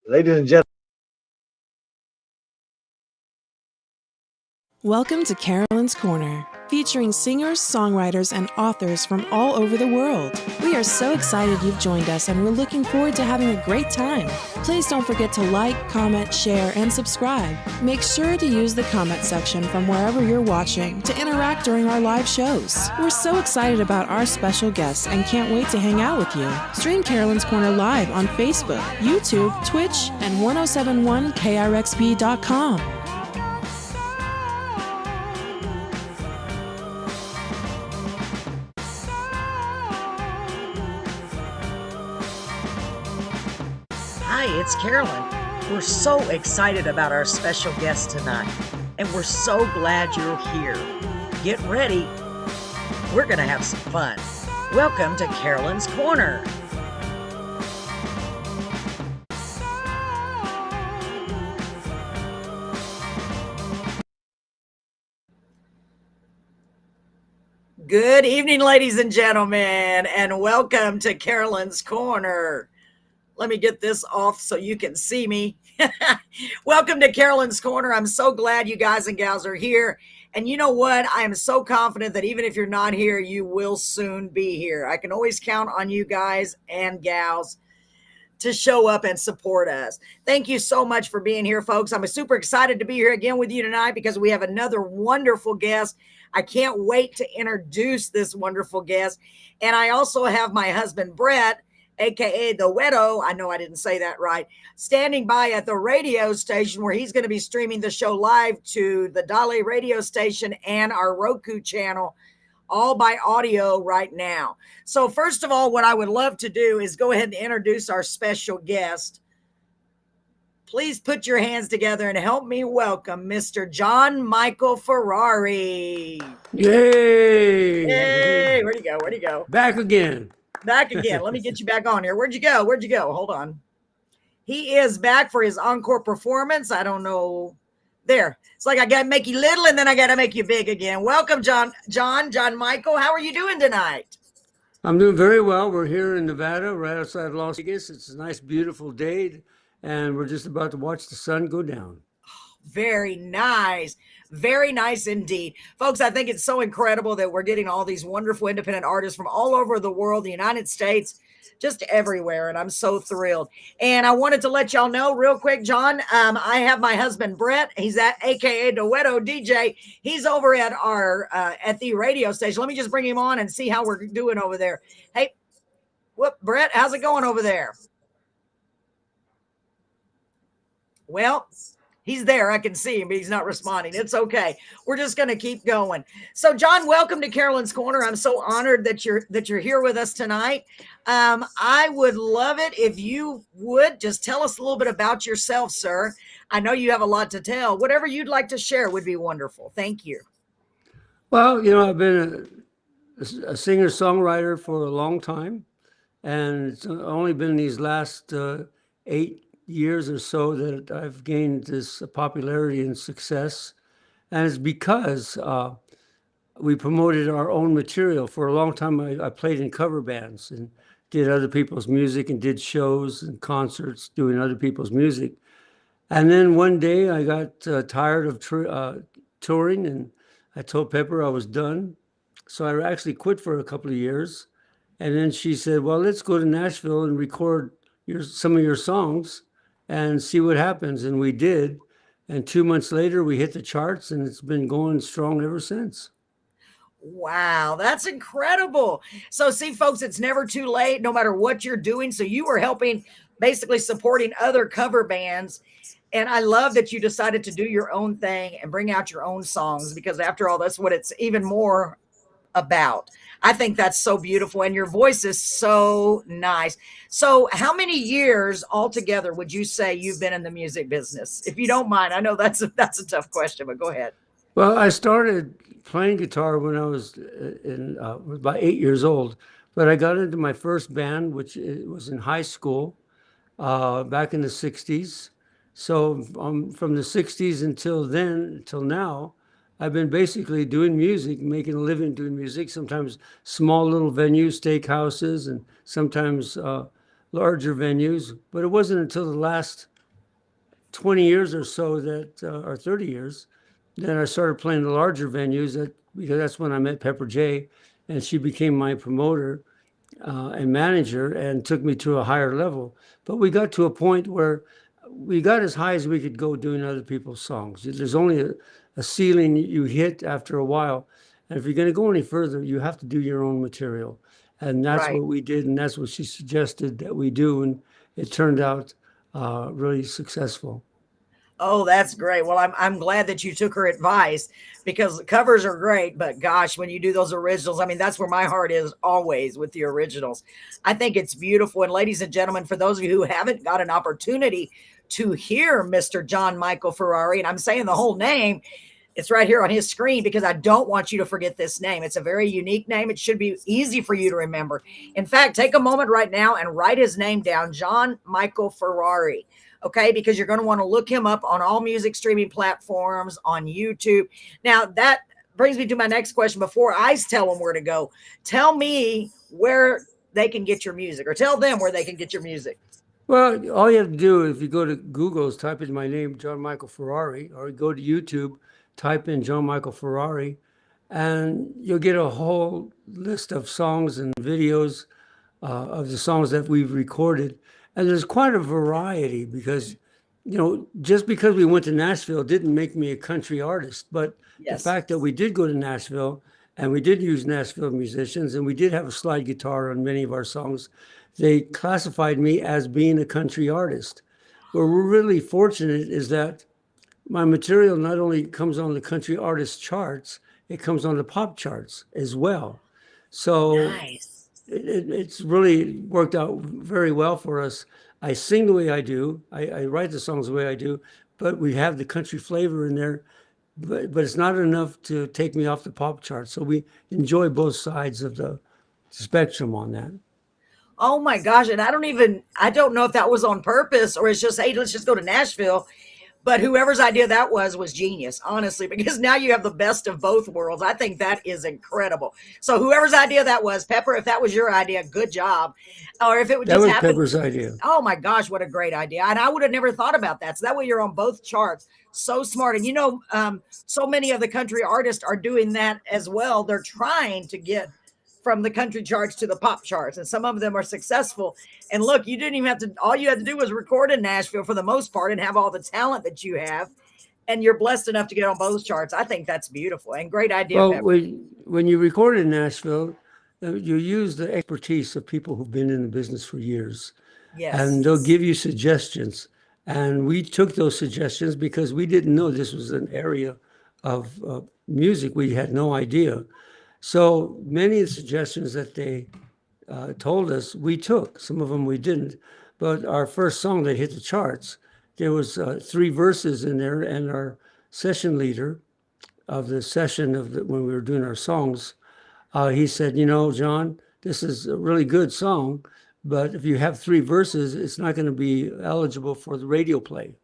Ladies and gentlemen, Welcome to Carolyn's Corner, featuring singers, songwriters, and authors from all over the world. We are so excited you've joined us, and we're looking forward to having a great time. Please don't forget to like, comment, share, and subscribe. Make sure to use the comment section from wherever you're watching to interact during our live shows. We're so excited about our special guests and can't wait to hang out with you. Stream Carolyn's Corner live on Facebook, YouTube, Twitch, and 1071krxp.com. Hi, it's Carolyn. We're so excited about our special guest tonight, and we're so glad you're here. Get ready. We're going to have some fun. Welcome to Carolyn's Corner. Good evening, ladies and gentlemen, and welcome to Carolyn's Corner. Let me get this off so you can see me. Welcome to Carolyn's Corner. I'm so glad you guys and gals are here. And you know what? I am so confident that even if you're not here, you will soon be here. I can always count on you guys and gals to show up and support us. Thank you so much for being here, folks. I'm super excited to be here again with you tonight because we have another wonderful guest. I can't wait to introduce this wonderful guest. And I also have my husband, Brett, aka the Wedo, I know I didn't say that right, standing by at the radio station where he's going to be streaming the show live to the Dale radio station and our Roku channel, all by audio right now. So first of all, what I would love to do is go ahead and introduce our special guest. Please put your hands together and help me welcome Mr. John Michael Ferrari. Yay! Hey, where'd he go? Where'd he go? Back again. Back again. Let me get you back on here. Where'd you go? Where'd you go? Hold on. He is back for his encore performance. I don't know. There. It's like I got to make you little and then I got to make you big again. Welcome, John Michael. How are you doing tonight? I'm doing very well. We're here in Nevada, right outside Las Vegas. It's a nice, beautiful day, and we're just about to watch the sun go down. Very nice. Very nice indeed. Folks, I think it's so incredible that we're getting all these wonderful independent artists from all over the world, the United States, just everywhere. And I'm so thrilled. And I wanted to let y'all know real quick, John, I have my husband, Brett. He's at AKA Duetto DJ. He's over at our, at the radio station. Let me just bring him on and see how we're doing over there. Hey, Brett, how's it going over there? Well, he's there. I can see him, but he's not responding. It's okay. We're just going to keep going. So, John, welcome to Carolyn's Corner. I'm so honored that you're here with us tonight. I would love it if you would just tell us a little bit about yourself, sir. I know you have a lot to tell. Whatever you'd like to share would be wonderful. Thank you. Well, I've been a singer-songwriter for a long time, and it's only been these last 8 years or so that I've gained this popularity and success. And it's because we promoted our own material. For a long time, I played in cover bands and did other people's music and did shows and concerts doing other people's music. And then one day I got tired of touring, and I told Pepper I was done. So I actually quit for a couple of years. And then she said, well, let's go to Nashville and record some of your songs and see what happens. And we did. And 2 months later, we hit the charts, and it's been going strong ever since. Wow, that's incredible. So see, folks, it's never too late, no matter what you're doing. So you were helping, basically supporting other cover bands. And I love that you decided to do your own thing and bring out your own songs, because after all, that's what it's even more about. I think that's so beautiful, and your voice is so nice. So how many years altogether would you say you've been in the music business? If you don't mind, I know that's a tough question, but go ahead. Well, I started playing guitar when I was about 8 years old, but I got into my first band, which was in high school, back in the 60s. So from the 60s until now, I've been basically doing music, making a living doing music, sometimes small little venues, steakhouses, and sometimes larger venues. But it wasn't until the last 20 years or so that, or 30 years, then I started playing the larger venues because that's when I met Pepper J, and she became my promoter and manager and took me to a higher level. But we got to a point where we got as high as we could go doing other people's songs. There's only a ceiling you hit after a while. And if you're going to go any further, you have to do your own material. And that's Right. what we did. And that's what she suggested that we do. And it turned out really successful. Oh, that's great. Well, I'm glad that you took her advice, because the covers are great, but gosh, when you do those originals, I mean, that's where my heart is always, with the originals. I think it's beautiful. And ladies and gentlemen, for those of you who haven't got an opportunity to hear Mr. John Michael Ferrari, and I'm saying the whole name, it's right here on his screen because I don't want you to forget this name. It's a very unique name. It should be easy for you to remember. In fact, take a moment right now and write his name down, John Michael Ferrari. Okay, because you're going to want to look him up on all music streaming platforms, on YouTube. Now, that brings me to my next question. Before I tell them where to go, tell me where they can get your music, or tell them where they can get your music. Well, all you have to do, if you go to Google, is type in my name, John Michael Ferrari, or go to YouTube, type in John Michael Ferrari, and you'll get a whole list of songs and videos of the songs that we've recorded. And there's quite a variety because, just because we went to Nashville didn't make me a country artist. But the fact that we did go to Nashville and we did use Nashville musicians and we did have a slide guitar on many of our songs, they classified me as being a country artist. Where we're really fortunate is that my material not only comes on the country artist charts, it comes on the pop charts as well. So Nice. it's really worked out very well for us. I sing the way I do. I write the songs the way I do, but we have the country flavor in there. But it's not enough to take me off the pop chart. So we enjoy both sides of the spectrum on that. Oh my gosh. And I don't know if that was on purpose or it's just, hey, let's just go to Nashville. But whoever's idea that was genius, honestly, because now you have the best of both worlds. I think that is incredible. So whoever's idea that was, Pepper, if that was your idea, good job. Or if it would That just was happen. Pepper's idea. Oh my gosh, what a great idea. And I would have never thought about that. So that way you're on both charts. So smart. And so many of the country artists are doing that as well. They're trying to get from the country charts to the pop charts, and some of them are successful. And look, you didn't even have to, all you had to do was record in Nashville for the most part and have all the talent that you have, and you're blessed enough to get on both charts. I think that's beautiful and great idea. Well, Pepper. when you record in Nashville, you use the expertise of people who've been in the business for years. Yes. And they'll give you suggestions. And we took those suggestions because we didn't know this was an area of music. We had no idea. So many of the suggestions that they told us, we took. Some of them we didn't. But our first song that hit the charts, there was 3 verses in there, and our session leader of the session when we were doing our songs, he said, John, this is a really good song, but if you have 3 verses, it's not going to be eligible for the radio play.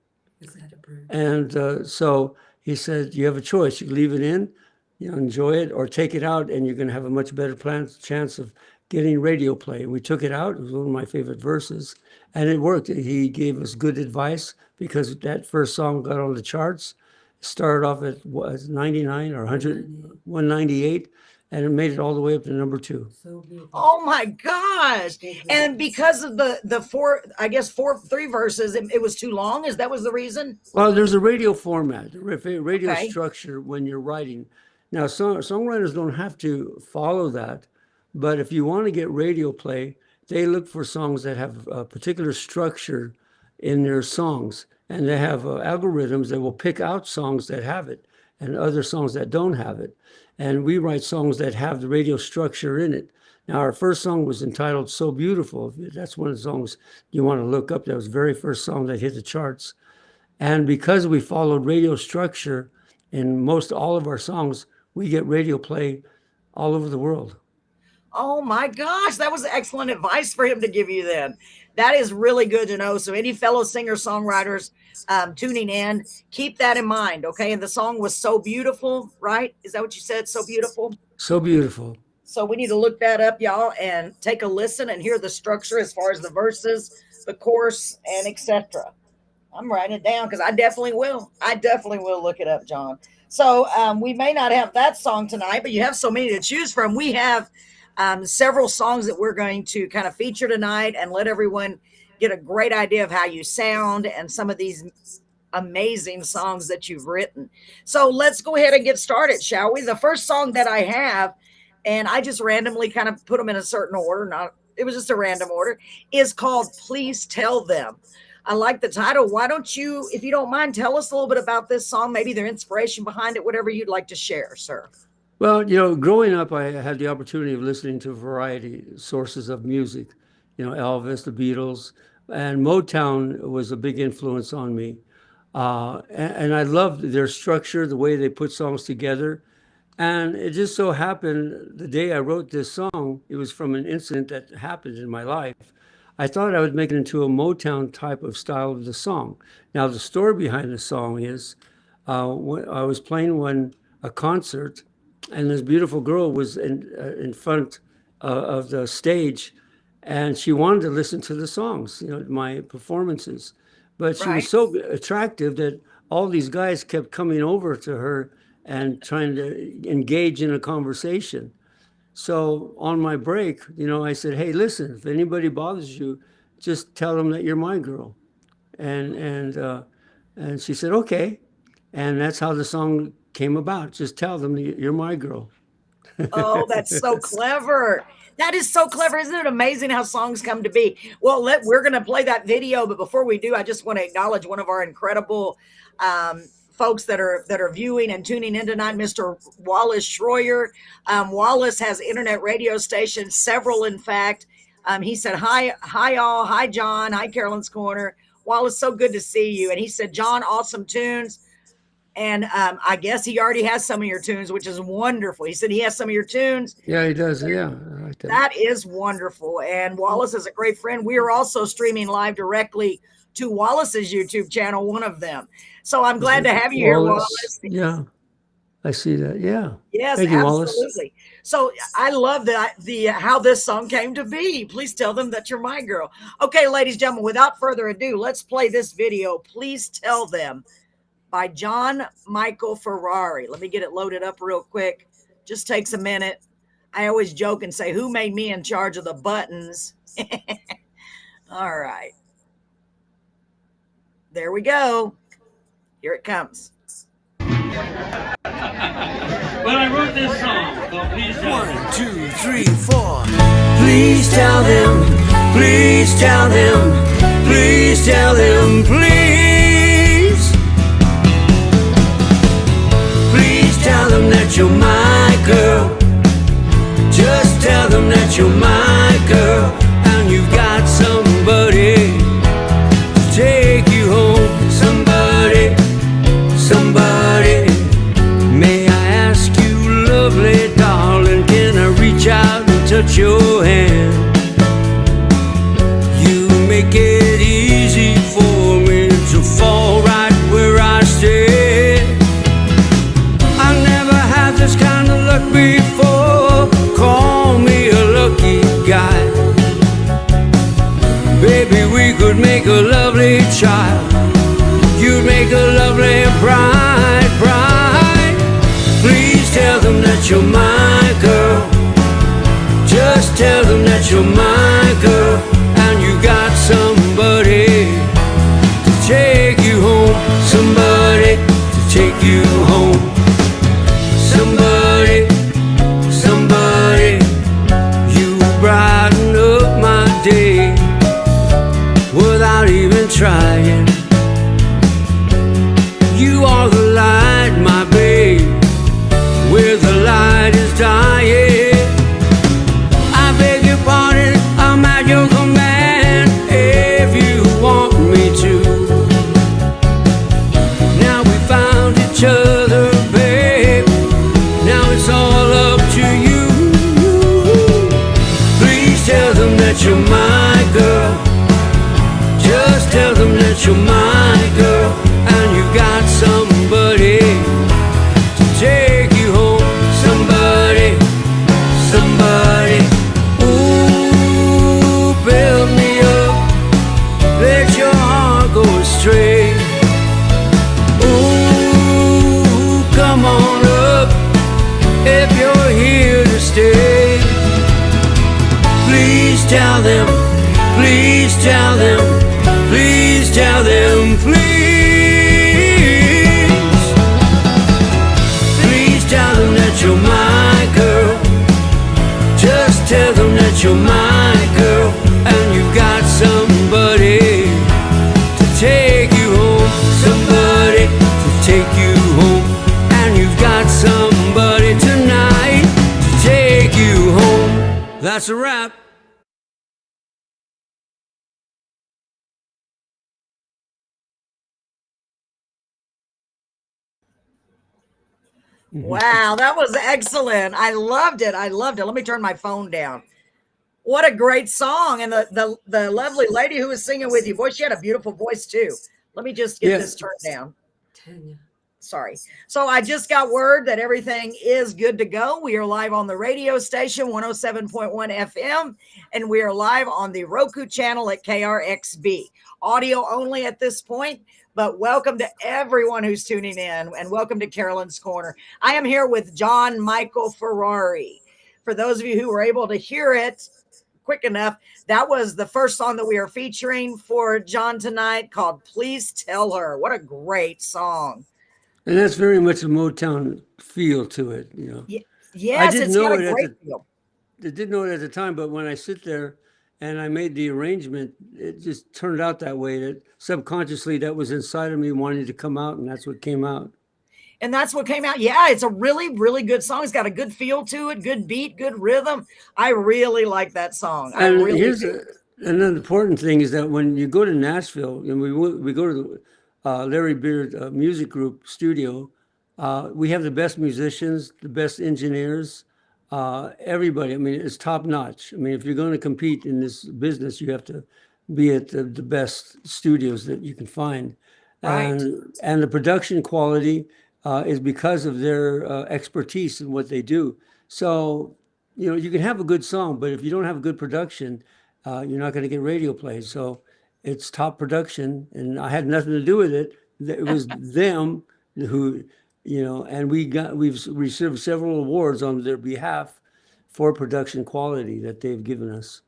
Is that approved? And so he said, you have a choice. You can leave it in, enjoy it, or take it out, and you're going to have a much better chance of getting radio play. We took it out. It was one of my favorite verses, and it worked. He gave us good advice because that first song got on the charts. It started off at 99 or 198, and it made it all the way up to number 2. So beautiful. Oh my gosh. And because of the 3 verses, it was too long. That was the reason? Well, there's a radio format, radio Okay. structure when you're writing. Now, songwriters don't have to follow that, but if you want to get radio play, they look for songs that have a particular structure in their songs, and they have algorithms that will pick out songs that have it and other songs that don't have it. And we write songs that have the radio structure in it. Now, our first song was entitled So Beautiful. That's one of the songs you want to look up. That was the very first song that hit the charts. And because we followed radio structure in most all of our songs, we get radio play all over the world. Oh my gosh, that was excellent advice for him to give you then. That is really good to know. So any fellow singer-songwriters tuning in, keep that in mind, okay? And the song was So Beautiful, right? Is that what you said? So Beautiful? So beautiful. So we need to look that up, y'all, and take a listen and hear the structure as far as the verses, the chorus, and etc. I'm writing it down because I definitely will. I definitely will look it up, John. So we may not have that song tonight, but you have so many to choose from. We have several songs that we're going to kind of feature tonight and let everyone get a great idea of how you sound and some of these amazing songs that you've written. So let's go ahead and get started, shall we? The first song that I have, and I just randomly kind of put them in a certain order, not it was just a random order, is called Please Tell Them. I like the title. Why don't you, if you don't mind, tell us a little bit about this song, maybe their inspiration behind it, whatever you'd like to share, sir. Well, growing up, I had the opportunity of listening to a variety of sources of music, Elvis, the Beatles, and Motown was a big influence on me. And I loved their structure, the way they put songs together. And it just so happened the day I wrote this song, it was from an incident that happened in my life. I thought I would make it into a Motown type of style of the song. Now, the story behind the song is when I was playing a concert, and this beautiful girl was in front of the stage, and she wanted to listen to the songs, my performances. But she Right. was so attractive that all these guys kept coming over to her and trying to engage in a conversation. So on my break, I said, "Hey, listen, if anybody bothers you, just tell them that you're my girl." And she said, "Okay." And that's how the song came about. Just tell them that you're my girl. Oh, that's so clever. That is so clever. Isn't it amazing how songs come to be? Well, we're going to play that video, but before we do, I just want to acknowledge one of our incredible folks that are viewing and tuning in tonight, Mr. Wallace Schroyer. Wallace has internet radio stations, several in fact. He said, hi all, hi John, hi Carolyn's Corner. Wallace, so good to see you. And he said, John, awesome tunes. And I guess he already has some of your tunes, which is wonderful. He said he has some of your tunes. Yeah, he does. Yeah. I like that. That is wonderful. And Wallace is a great friend. We are also streaming live directly to Wallace's YouTube channel, one of them. So I'm glad to have you here, Wallace. Yeah, I see that. Yeah. Yes, Thank you, absolutely. Wallace. So I love the how this song came to be. Please tell them that you're my girl. Okay, ladies and gentlemen, without further ado, let's play this video. Please Tell Them by John Michael Ferrari. Let me get it loaded up real quick. Just takes a minute. I always joke and say, who made me in charge of the buttons? All right. There we go. Here it comes. When I wrote this song, please tell them. 1, 2, 3, 4. Please tell them, please tell them, please tell them, please. Please tell them that you're my girl. Just tell them that you're my girl. And you've got somebody to take you home. Somebody. May I ask you, lovely darling, can I reach out and touch your hand? You make it easy for me to fall right where I stand. I never had this kind of luck before. Call me a lucky guy. Baby, we could make a lovely child. You'd make a lovely bride. Please tell them that you're my girl. Just tell them that you're my girl. And you got somebody to take you home. Somebody to take you home. Somebody, you brighten up my day without even trying. You are the light, my babe, where the light is dying. I beg your pardon, I'm at your command if you want me to. Now we found each other, babe. Now it's all up to you. Please tell them that you're my girl. Just tell them that you're my girl. And you got somebody to take you home. Somebody. Ooh, build me up. Let your heart go astray. Please tell them, please tell them, please tell them, please. Please tell them that you're my girl. Just tell them that you're my girl, and you've got somebody to take you home, somebody to take you home, and you've got somebody tonight to take you home. That's a wrap. Wow, that was excellent. I loved it. I loved it. Let me turn my phone down. What a great song. And the lovely lady who was singing with you, boy, she had a beautiful voice too. Let me just get this turned down. Sorry. So I just got word that everything is good to go. We are live on the radio station 107.1 FM, and we are live on the Roku channel at KRXB. Audio only at this point, but welcome to everyone who's tuning in, and welcome to Carolyn's Corner. I am here with John Michael Ferrari. For those of you who were able to hear it quick enough, that was the first song that we are featuring for John tonight, called Please Tell Her. What a great song. And that's very much a Motown feel to it, you know. Yes, it's got a great feel. I didn't know it at the time, but when I sit there and I made the arrangement, it just turned out that way. That subconsciously, that was inside of me wanting to come out, and that's what came out. And that's what came out. Yeah, it's a really, really good song. It's got a good feel to it, good beat, good rhythm. I really like that song. And another important thing is that when you go to Nashville, and we go to the Larry Beard Music Group studio, we have the best musicians, the best engineers, everybody. I mean, it's top notch. I mean, if you're going to compete in this business, you have to be at the best studios that you can find. Right. And the production quality is because of their expertise in what they do. So, you know, you can have a good song, but if you don't have a good production, you're not going to get radio plays. So it's top production, and I had nothing to do with it. It was them who, you know, and we've received several awards on their behalf for production quality that they've given us.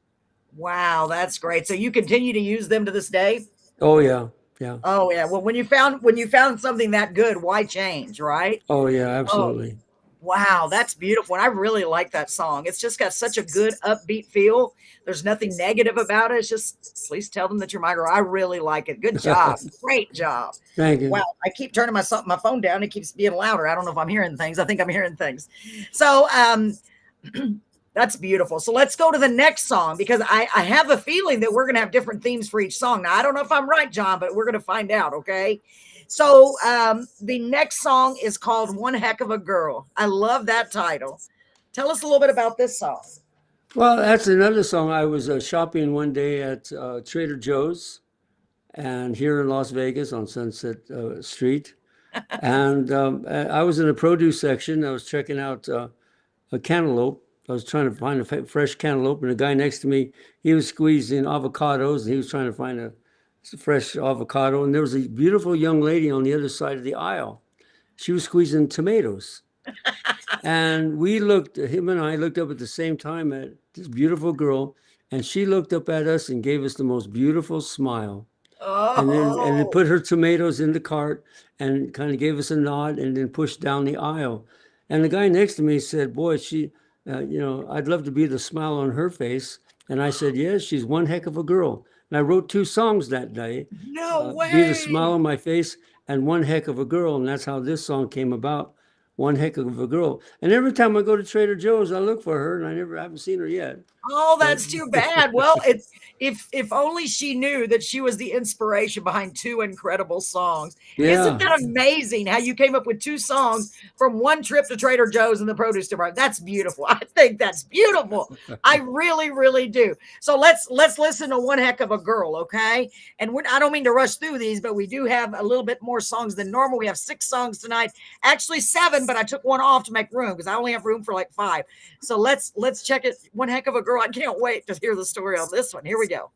Wow, that's great. So you continue to use them to this day? Oh yeah, yeah. Oh yeah. Well, when you found something that good, why change, right? Oh yeah, absolutely. Wow, that's beautiful. And I really like that song. It's just got such a good upbeat feel. There's nothing negative about it. It's just, please tell them that you're my girl. I really like it. Good job. Great job. Thank you. Wow. I keep turning my phone down. It keeps being louder. I don't know if I'm hearing things. I think I'm hearing things. So that's beautiful. So let's go to the next song, because I have a feeling that we're going to have different themes for each song. Now, I don't know if I'm right, John, but we're going to find out. Okay. So the next song is called One Heck of a Girl. I love that title. Tell us a little bit about this song. Well, that's another song. I was shopping one day at Trader Joe's, and here in Las Vegas on Sunset Street. And I was in the produce section. I was checking out a cantaloupe. I was trying to find a fresh cantaloupe, and the guy next to me, he was squeezing avocados, and he was trying to find a fresh avocado. And there was a beautiful young lady on the other side of the aisle. She was squeezing tomatoes. And him and I looked up at the same time at this beautiful girl, and she looked up at us and gave us the most beautiful smile. And then put her tomatoes in the cart and kind of gave us a nod and then pushed down the aisle. And the guy next to me said, boy, you know, I'd love to be the smile on her face. And I said, yes, she's one heck of a girl. And I wrote 2 songs that day. No way. Be the smile on my face and One Heck of a Girl. And that's how this song came about. One Heck of a Girl. And every time I go to Trader Joe's, I look for her, and I haven't seen her yet. Oh, that's too bad. Well, if only she knew that she was the inspiration behind 2 incredible songs. Yeah. Isn't that amazing how you came up with 2 songs from one trip to Trader Joe's in the produce department? That's beautiful. I think that's beautiful. I really, really do. So let's listen to One Heck of a Girl, okay? And I don't mean to rush through these, but we do have a little bit more songs than normal. We have 6 songs tonight, actually 7, but I took one off to make room because I only have room for like 5. So let's check it. One Heck of a Girl. I can't wait to hear the story on this one. Here we go.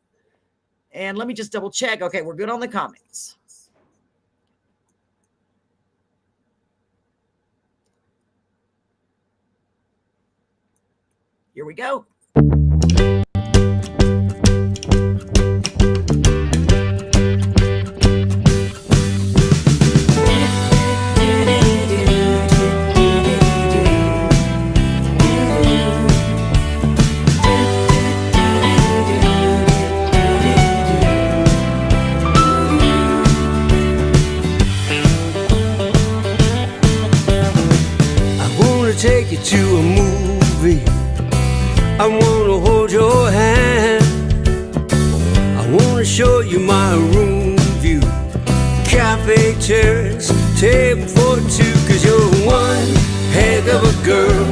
And let me just double check. Okay, we're good on the comments. Here we go. to a movie. I wanna hold your hand. I wanna show you my room view. Cafe terrace, table for two. Cause you're one heck of a girl,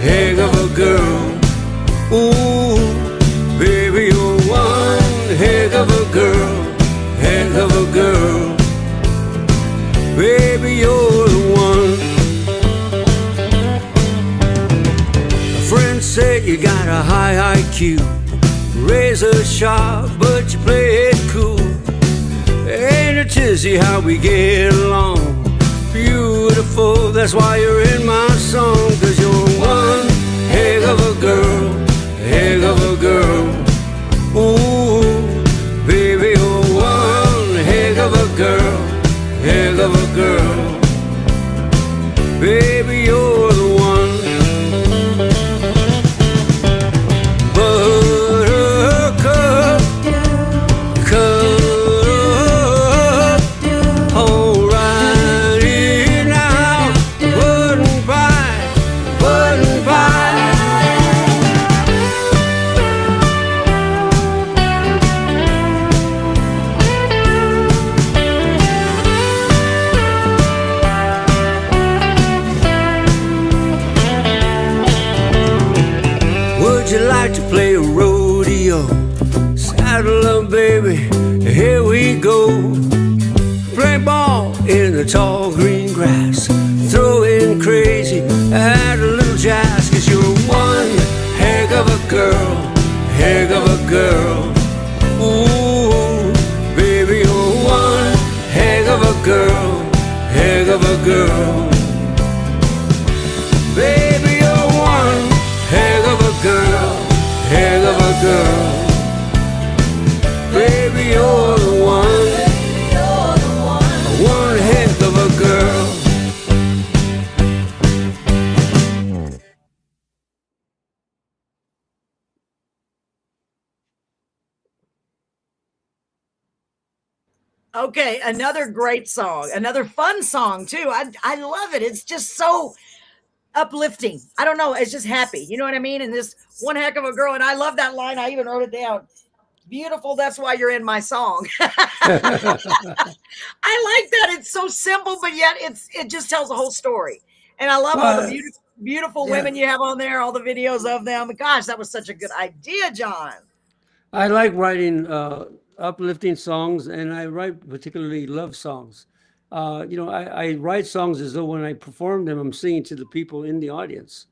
heck of a girl. Ooh, baby, you're one heck of a girl, heck of a girl. Baby, you're the one. My friends say you got a high IQ, razor sharp, but you play it cool. Ain't it tizzy how we get along? Beautiful, that's why you're in my song. Cause you're one heck of a girl, heck of a girl. Ooh, baby, you're one heck of a girl, heck of a girl. Baby, you're the one. Buttercup, cup, alrighty now. Button pie, button pie. Would you like to play a rodeo? Saddle up, baby, here we go. Play ball in the tall green grass, throw in crazy, add a little jazz. Cause you're one heck of a girl, heck of a girl. Ooh, baby, you're one heck of a girl, heck of a girl. Baby, you're one heck of a girl, heck of a girl. Baby, you're the one, one heck of a girl. Okay, another great song, another fun song too. I love it. It's just so uplifting. I don't know. It's just happy. You know what I mean? And this one heck of a girl. And I love that line. I even wrote it down. Beautiful. That's why you're in my song. I like that. It's so simple, but yet it just tells a whole story. And I love all the beautiful yeah. women you have on there, all the videos of them. Gosh, that was such a good idea, John. I like writing uplifting songs, and I write particularly love songs. I write songs as though when I perform them, I'm singing to the people in the audience.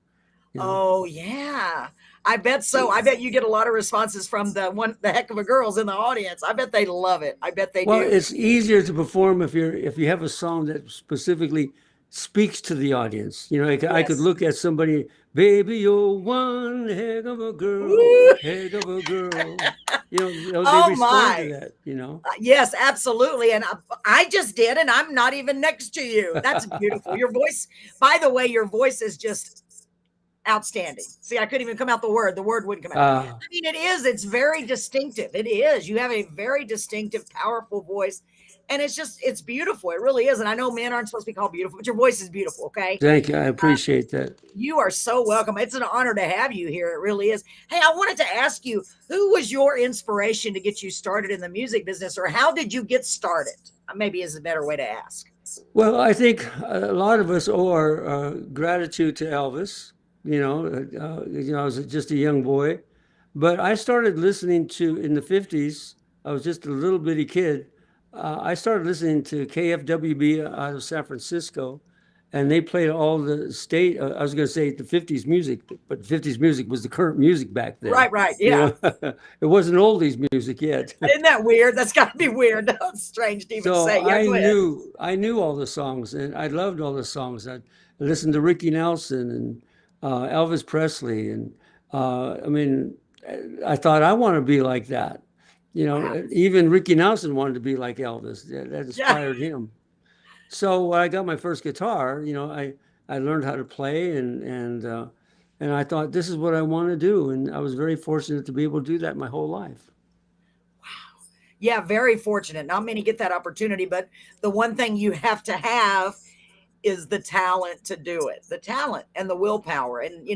Oh yeah. I bet so. I bet you get a lot of responses from the heck of a girls in the audience. I bet they love it. I bet they Well, do. it's easier to perform if you have a song that specifically speaks to the audience. I could Yes. look at somebody, baby, you're one heck of a girl, Woo! heck of a girl. They Oh respond to my. that. Yes, absolutely. And I just did, and I'm not even next to you. That's beautiful. Your voice, by the way, your voice is just outstanding. See, I couldn't even come out the word. The word wouldn't come out. Uh, I mean, it is. It's very distinctive. It is. You have a very distinctive, powerful voice. And it's beautiful. It really is. And I know men aren't supposed to be called beautiful, but your voice is beautiful. Okay. Thank you. I appreciate that. You are so welcome. It's an honor to have you here. It really is. Hey, I wanted to ask you, who was your inspiration to get you started in the music business, or how did you get started? Maybe is a better way to ask. Well, I think a lot of us owe our gratitude to Elvis. I was just a young boy, but I started listening to in the '50s. I was just a little bitty kid. I started listening to KFWB out of San Francisco, and they played all the state. I was going to say the '50s music, but '50s music was the current music back then. Right. Yeah. It wasn't oldies music yet. Isn't that weird? That's got to be weird. That's strange to even So say. Yeah, go ahead. I knew all the songs, and I loved all the songs. I listened to Ricky Nelson and Elvis Presley, and I thought I want to be like that. Wow. Even Ricky Nelson wanted to be like Elvis. That Yeah. inspired him. So when I got my first guitar, I learned how to play, and I thought this is what I want to do, and I was very fortunate to be able to do that my whole life. Yeah, very fortunate. Not many get that opportunity, but the one thing you have to have is the talent to do it, the talent and the willpower, and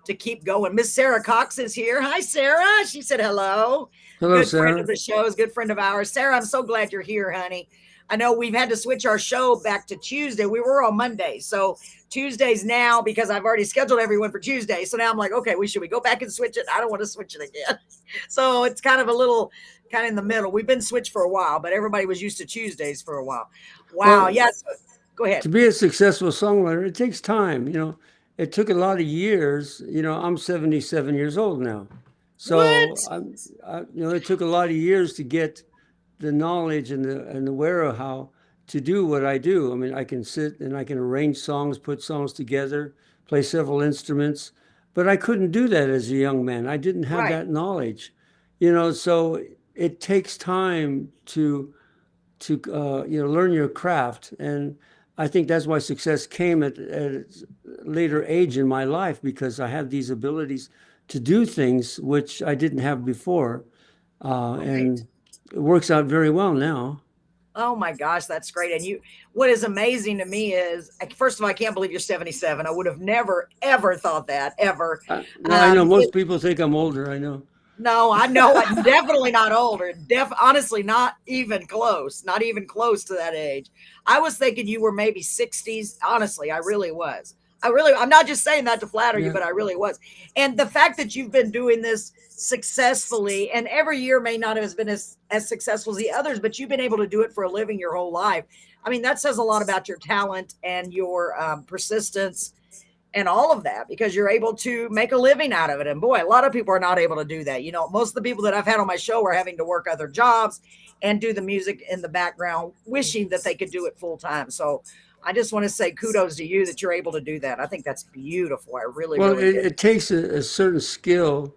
to keep going. Miss Sarah Cox is here. Hi, Sarah. She said hello. Hello, Good friend of Sarah. the show, is good friend of ours. Sarah, I'm so glad you're here, honey. I know we've had to switch our show back to Tuesday. We were on Monday, so Tuesdays now, because I've already scheduled everyone for Tuesday. So now I'm like, okay, we go back and switch it. I don't want to switch it again. So it's kind of a little kind of in the middle. We've been switched for a while, but everybody was used to Tuesdays for a while. Wow. Well, Yes. Go ahead. to be a successful songwriter, it takes time. It took a lot of years. I'm 77 years old now. So, What? it took a lot of years to get the knowledge and the wherewithal to do what I do. I mean, I can sit and I can arrange songs, put songs together, play several instruments, but I couldn't do that as a young man. I didn't have Right. that knowledge, so it takes time to learn your craft. And I think that's why success came at a later age in my life, because I had these abilities to do things which I didn't have before. Right. And it works out very well now. Oh my gosh, that's great. And what is amazing to me is, first of all, I can't believe you're 77. I would have never, ever thought that, ever. Well, I know most people think I'm older. I know. No, I know I'm definitely not older. Honestly, not even close. Not even close to that age. I was thinking you were maybe 60s. Honestly, I really was. I'm not just saying that to flatter you, Yeah. but I really was. And the fact that you've been doing this successfully, and every year may not have been as successful as the others, but you've been able to do it for a living your whole life. I mean, that says a lot about your talent and your persistence and all of that, because you're able to make a living out of it. And boy, a lot of people are not able to do that. Most of the people that I've had on my show are having to work other jobs and do the music in the background, wishing that they could do it full time. So I just want to say kudos to you that you're able to do that. I think that's beautiful. I really, Well, really it, do. it takes a certain skill,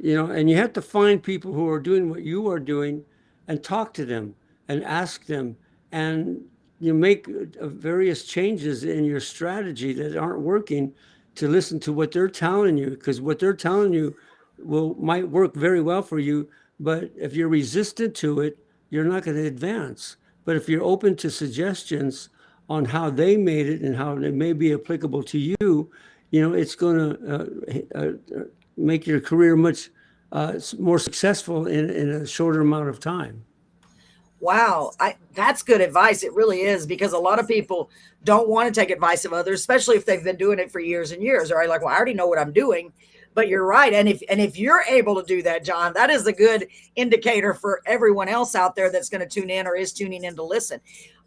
and you have to find people who are doing what you are doing and talk to them and ask them, and you make various changes in your strategy that aren't working, to listen to what they're telling you, because what they're telling you might work very well for you, but if you're resistant to it, you're not going to advance. But if you're open to suggestions on how they made it and how it may be applicable to you, it's going to make your career much more successful in a shorter amount of time. Wow, that's good advice. It really is, because a lot of people don't want to take advice of others, especially if they've been doing it for years and years. Or like, well, I already know what I'm doing. But you're right, and if you're able to do that, John, that is a good indicator for everyone else out there that's going to tune in or is tuning in to listen.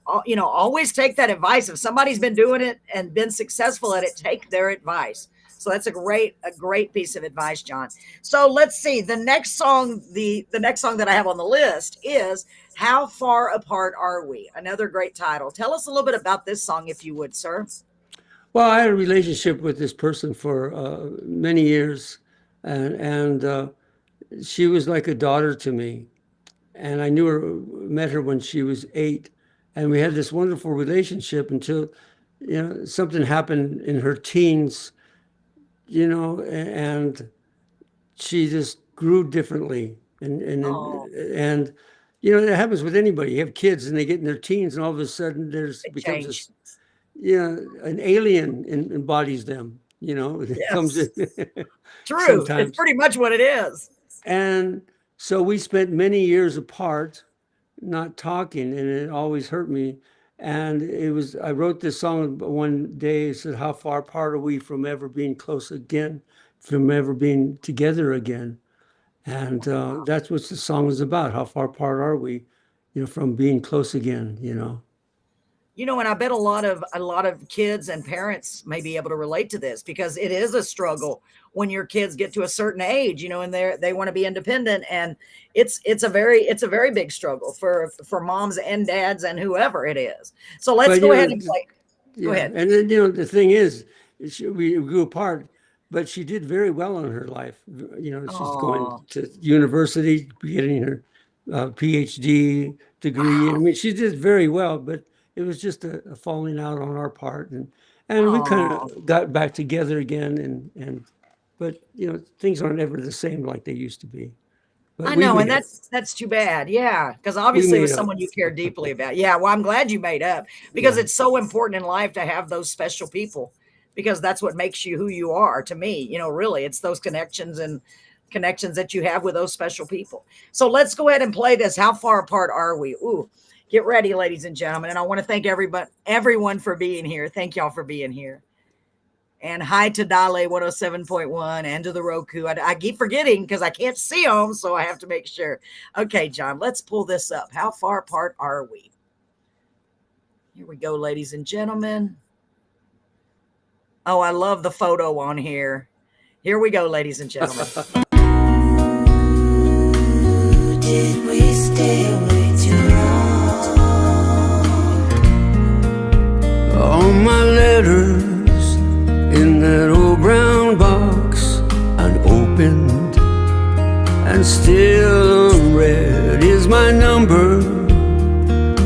Always take that advice. If somebody's been doing it and been successful at it, take their advice. So that's a great piece of advice, John. So let's see. The next song that I have on the list is "How Far Apart Are We?" Another great title. Tell us a little bit about this song, if you would, sir. Well, I had a relationship with this person for many years, and she was like a daughter to me. And I met her when she was 8, and we had this wonderful relationship until something happened in her teens, and she just grew differently, Oh, and it happens with anybody. You have kids and they get in their teens, and all of a sudden there's it becomes changed. this, an alien embodies them. It comes in Yes, true. It's sometimes. pretty much what it is. And so we spent many years apart, not talking, and it always hurt me. And I wrote this song one day. It said, "How far apart are we from ever being close again, from ever being together again?" And that's what the song is about. How far apart are we, from being close again? And I bet a lot of kids and parents may be able to relate to this, because it is a struggle when your kids get to a certain age, and they want to be independent, and it's a very big struggle for moms and dads and whoever it is. So let's But go ahead and play. Go yeah, ahead. and then the thing is, we grew apart, but she did very well in her life. She's going Oh, to university, getting her PhD degree. I wow. mean, she did very well, but it was just a falling out on our part, and we kind Oh, of got back together again, but things aren't ever the same like they used to be. But I we know, and made it. that's too bad. Yeah, because We obviously it made was up. someone you care deeply about. Yeah, well, I'm glad you made up because Yeah. it's so important in life to have those special people because that's what makes you who you are. To me, really, it's those connections that you have with those special people. So let's go ahead and play this. How far apart are we? Ooh, get ready, ladies and gentlemen. And I want to thank everyone for being here. Thank y'all for being here. And hi to Dale 107.1 and to the Roku. I keep forgetting because I can't see them, so I have to make sure. Okay, John, let's pull this up. How far apart are we? Here we go, ladies and gentlemen. Oh, I love the photo on here. Here we go, ladies and gentlemen. Did we stay way too long? All my letters in that old brown box, unopened and still unread, is my number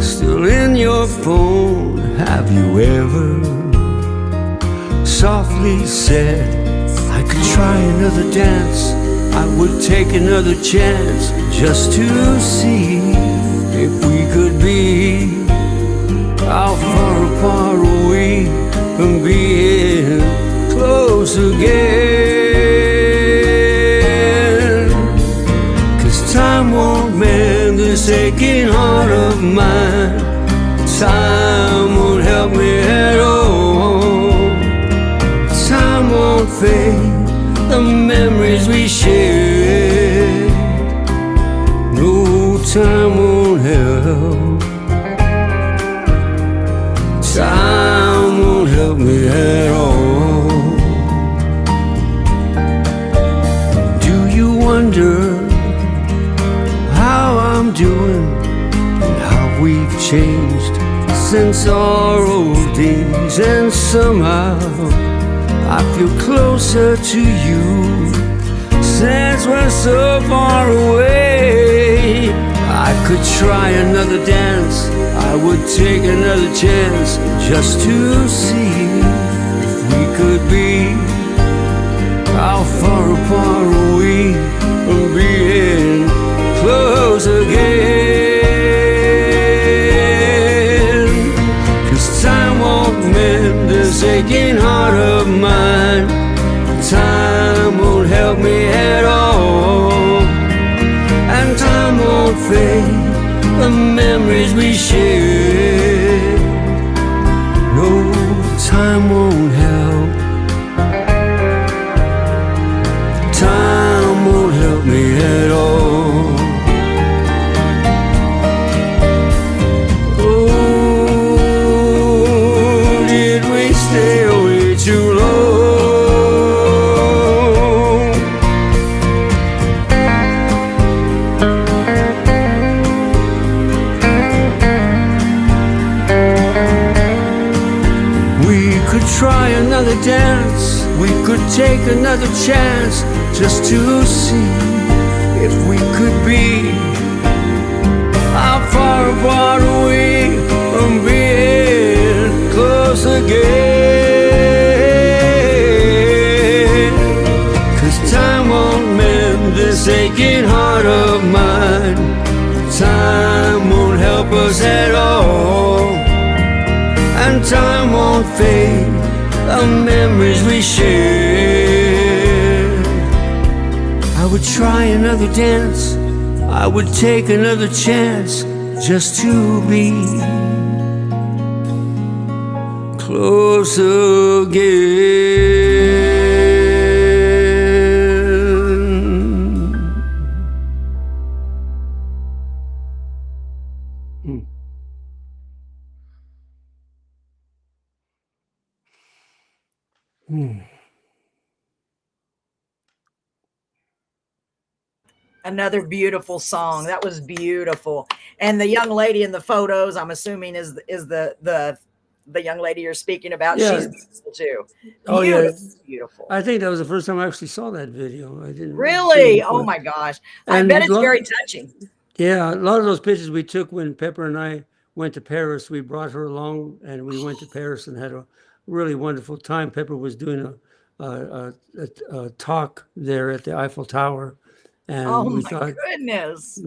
still in your phone? Have you ever softly said, I could try another dance, I would take another chance, just to see if we could be? How far apart are we from being close again? 'Cause time won't mend this aching heart of mine. Time won't help me at all. Time won't fade the memories we shared. No, time won't help. Time won't help me at all. Do you wonder how I'm doing and how we've changed since our old days? And somehow I feel closer to you since we're so far away. I could try another dance, I would take another chance, just to see if we could be. How far apart are we from being close again? 'Cause time won't mend this aching heart of mine. Time won't help me at all. And time won't fade the memories we shared. No, time won't help. Time won't help me at all. Oh, did we stay away too long? Try another dance, we could take another chance, just to see if we could be. How far apart are we from being close again? 'Cause time won't mend this aching heart of mine. Time won't help us at all. And time won't fade the memories we shared. I would try another dance, I would take another chance, just to be close again. Another beautiful song. That was beautiful. And the young lady in the photos, I'm assuming is the young lady you're speaking about. Yeah. She's beautiful too. Oh, yeah. Beautiful, beautiful. I think that was the first time I actually saw that video. I didn't see Really? it Oh before. my gosh. I And bet it's lo- very touching. Yeah, a lot of those pictures we took when Pepper and I went to Paris. We brought her along, and we went to Paris and had a really wonderful time. Pepper was doing a talk there at the Eiffel Tower, And Oh we my thought goodness.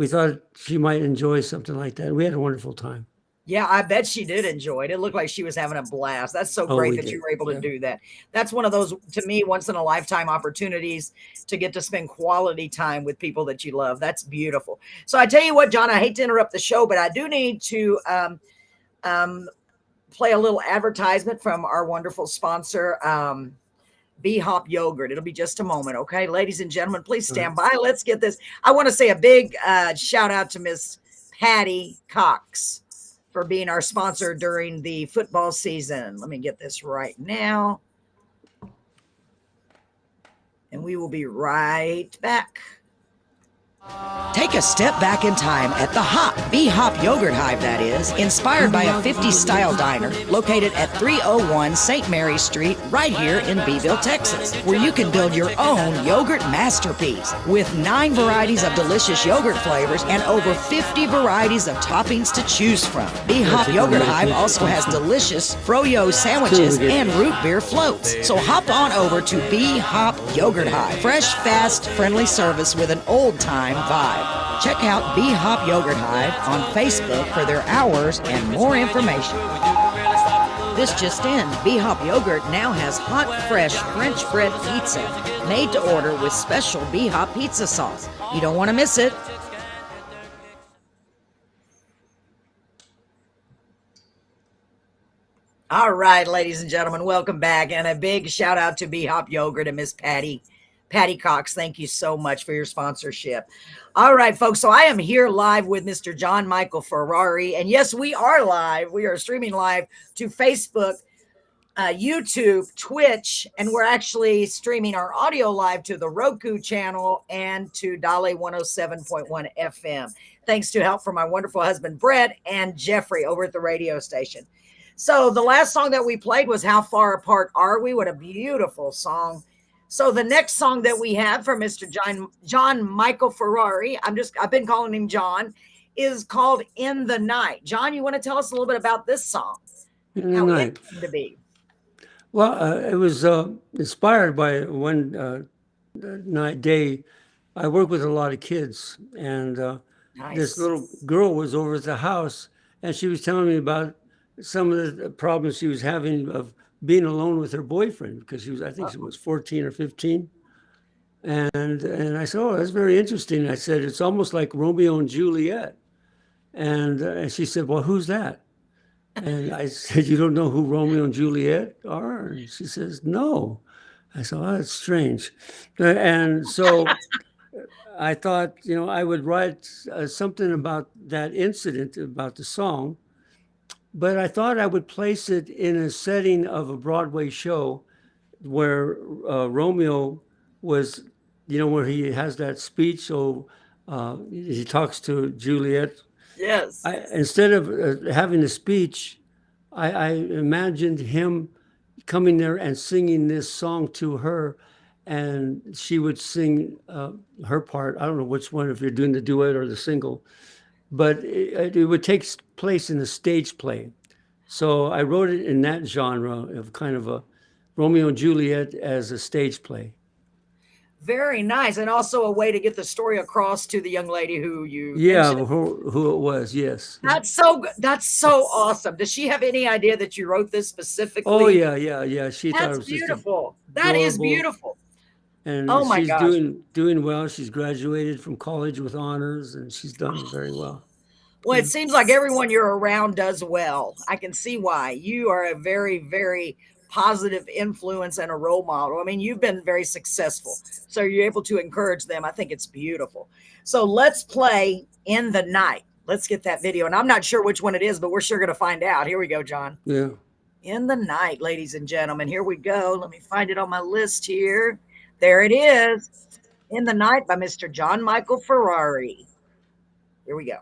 she might enjoy something like that. We had a wonderful time. Yeah, I bet she did enjoy it. It looked like she was having a blast. That's so Oh, great we that you did. were able to Yeah. do that. That's one of those, to me, once in a lifetime opportunities to get to spend quality time with people that you love. That's beautiful. So I tell you what, John, I hate to interrupt the show, but I do need to play a little advertisement from our wonderful sponsor, B-Hop Yogurt. It'll be just a moment, okay? Ladies and gentlemen, please stand by. Let's get this. I want to say a big shout out to Miss Patty Cox for being our sponsor during the football season. Let me get this right now. And we will be right back. Take a step back in time at the B-Hop Yogurt Hive, that is, inspired by a 50s style diner located at 301 St. Mary Street right here in Beeville, Texas, where you can build your own yogurt masterpiece with 9 varieties of delicious yogurt flavors and over 50 varieties of toppings to choose from. B-Hop Yogurt Hive also has delicious froyo sandwiches and root beer floats. So hop on over to B-Hop Yogurt Hive. Fresh, fast, friendly service with an old-time vibe. Check out B-Hop Yogurt Hive on Facebook for their hours and more information. This just in, B-Hop Yogurt now has hot, fresh French bread pizza made to order with special B-Hop pizza sauce. You don't want to miss it. All right, ladies and gentlemen, welcome back. And a big shout out to B-Hop Yogurt and Miss Patty Cox. Thank you so much for your sponsorship. All right, folks. So I am here live with Mr. John Michael Ferrari. And yes, we are live. We are streaming live to Facebook, YouTube, Twitch, and we're actually streaming our audio live to the Roku channel and to Dale 107.1 FM. Thanks to help from my wonderful husband, Brett, and Jeffrey over at the radio station. So the last song that we played was How Far Apart Are We? What a beautiful song. So the next song that we have from Mr. John Michael Ferrari, I've been calling him John, is called In the Night. John, you want to tell us a little bit about this song? In the Night. It came to be. Well, it was inspired by one day. I work with a lot of kids, and Nice. this little girl was over at the house, and she was telling me about some of the problems she was having of being alone with her boyfriend, because I think she was 14 or 15. And I said, oh, that's very interesting. I said, it's almost like Romeo and Juliet. And she said, well, who's that? And I said, you don't know who Romeo and Juliet are? And she says, no. I said, oh, that's strange. And so I thought, I would write something about that incident, about the song. But I thought I would place it in a setting of a Broadway show where Romeo was, where he has that speech. So he talks to Juliet. Yes. Instead of having the speech, I imagined him coming there and singing this song to her, and she would sing her part. I don't know which one, if you're doing the duet or the single. But it would take place in a stage play. So I wrote it in that genre of kind of a Romeo and Juliet as a stage play. Very nice. And also a way to get the story across to the young lady who you mentioned. Who it was, yes. That's so good. That's so awesome. Does she have any idea that you wrote this specifically? Oh, yeah. She thought it was beautiful. That is beautiful. And she's doing well. She's graduated from college with honors, and she's done very well. Well, it seems like everyone you're around does well. I can see why. You are a very, very positive influence and a role model. I mean, you've been very successful, so you're able to encourage them. I think it's beautiful. So let's play In the Night. Let's get that video. And I'm not sure which one it is, but we're sure going to find out. Here we go, John. Yeah. In the Night, ladies and gentlemen. Here we go. Let me find it on my list here. There it is. In the Night by Mr. John Michael Ferrari. Here we go.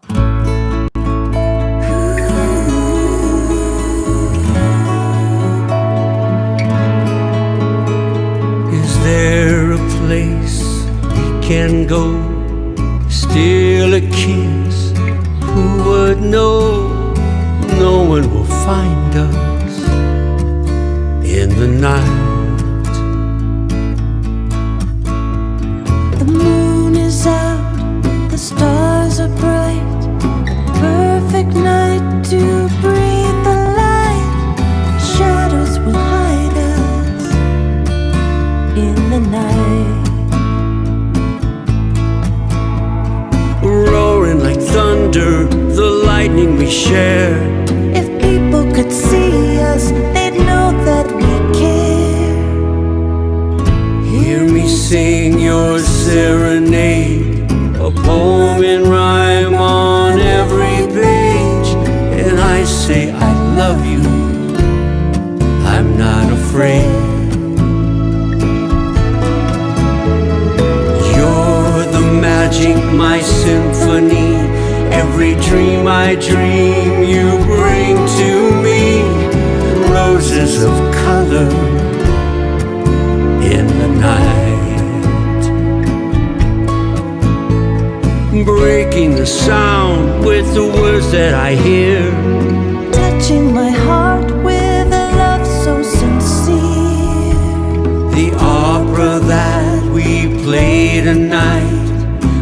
Is there a place we can go? Steal a kiss? Who would know? No one will find us in the night. The moon is out share. If people could see us, they'd know that we care. Hear me sing your serenade, a poem in rhyme on every page. And I say I love you, I'm not afraid. You're the magic, my symphony. Every dream I dream you bring to me. Roses of color in the night, breaking the sound with the words that I hear. Touching my heart with a love so sincere. The opera that we play tonight,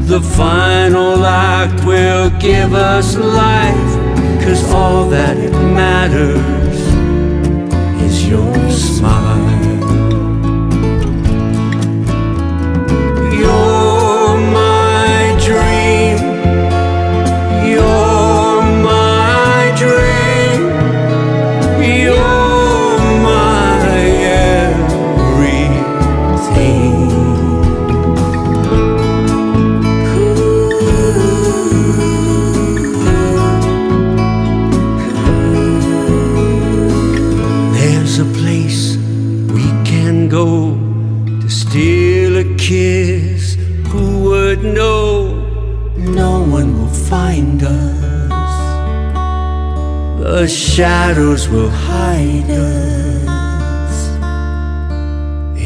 the final act will give us life. 'Cause all that it matters is your smile. You're my dream, you're my dream, you're my everything. There's a place we can go to steal a kiss. Who would know? No one will find us. The shadows will hide us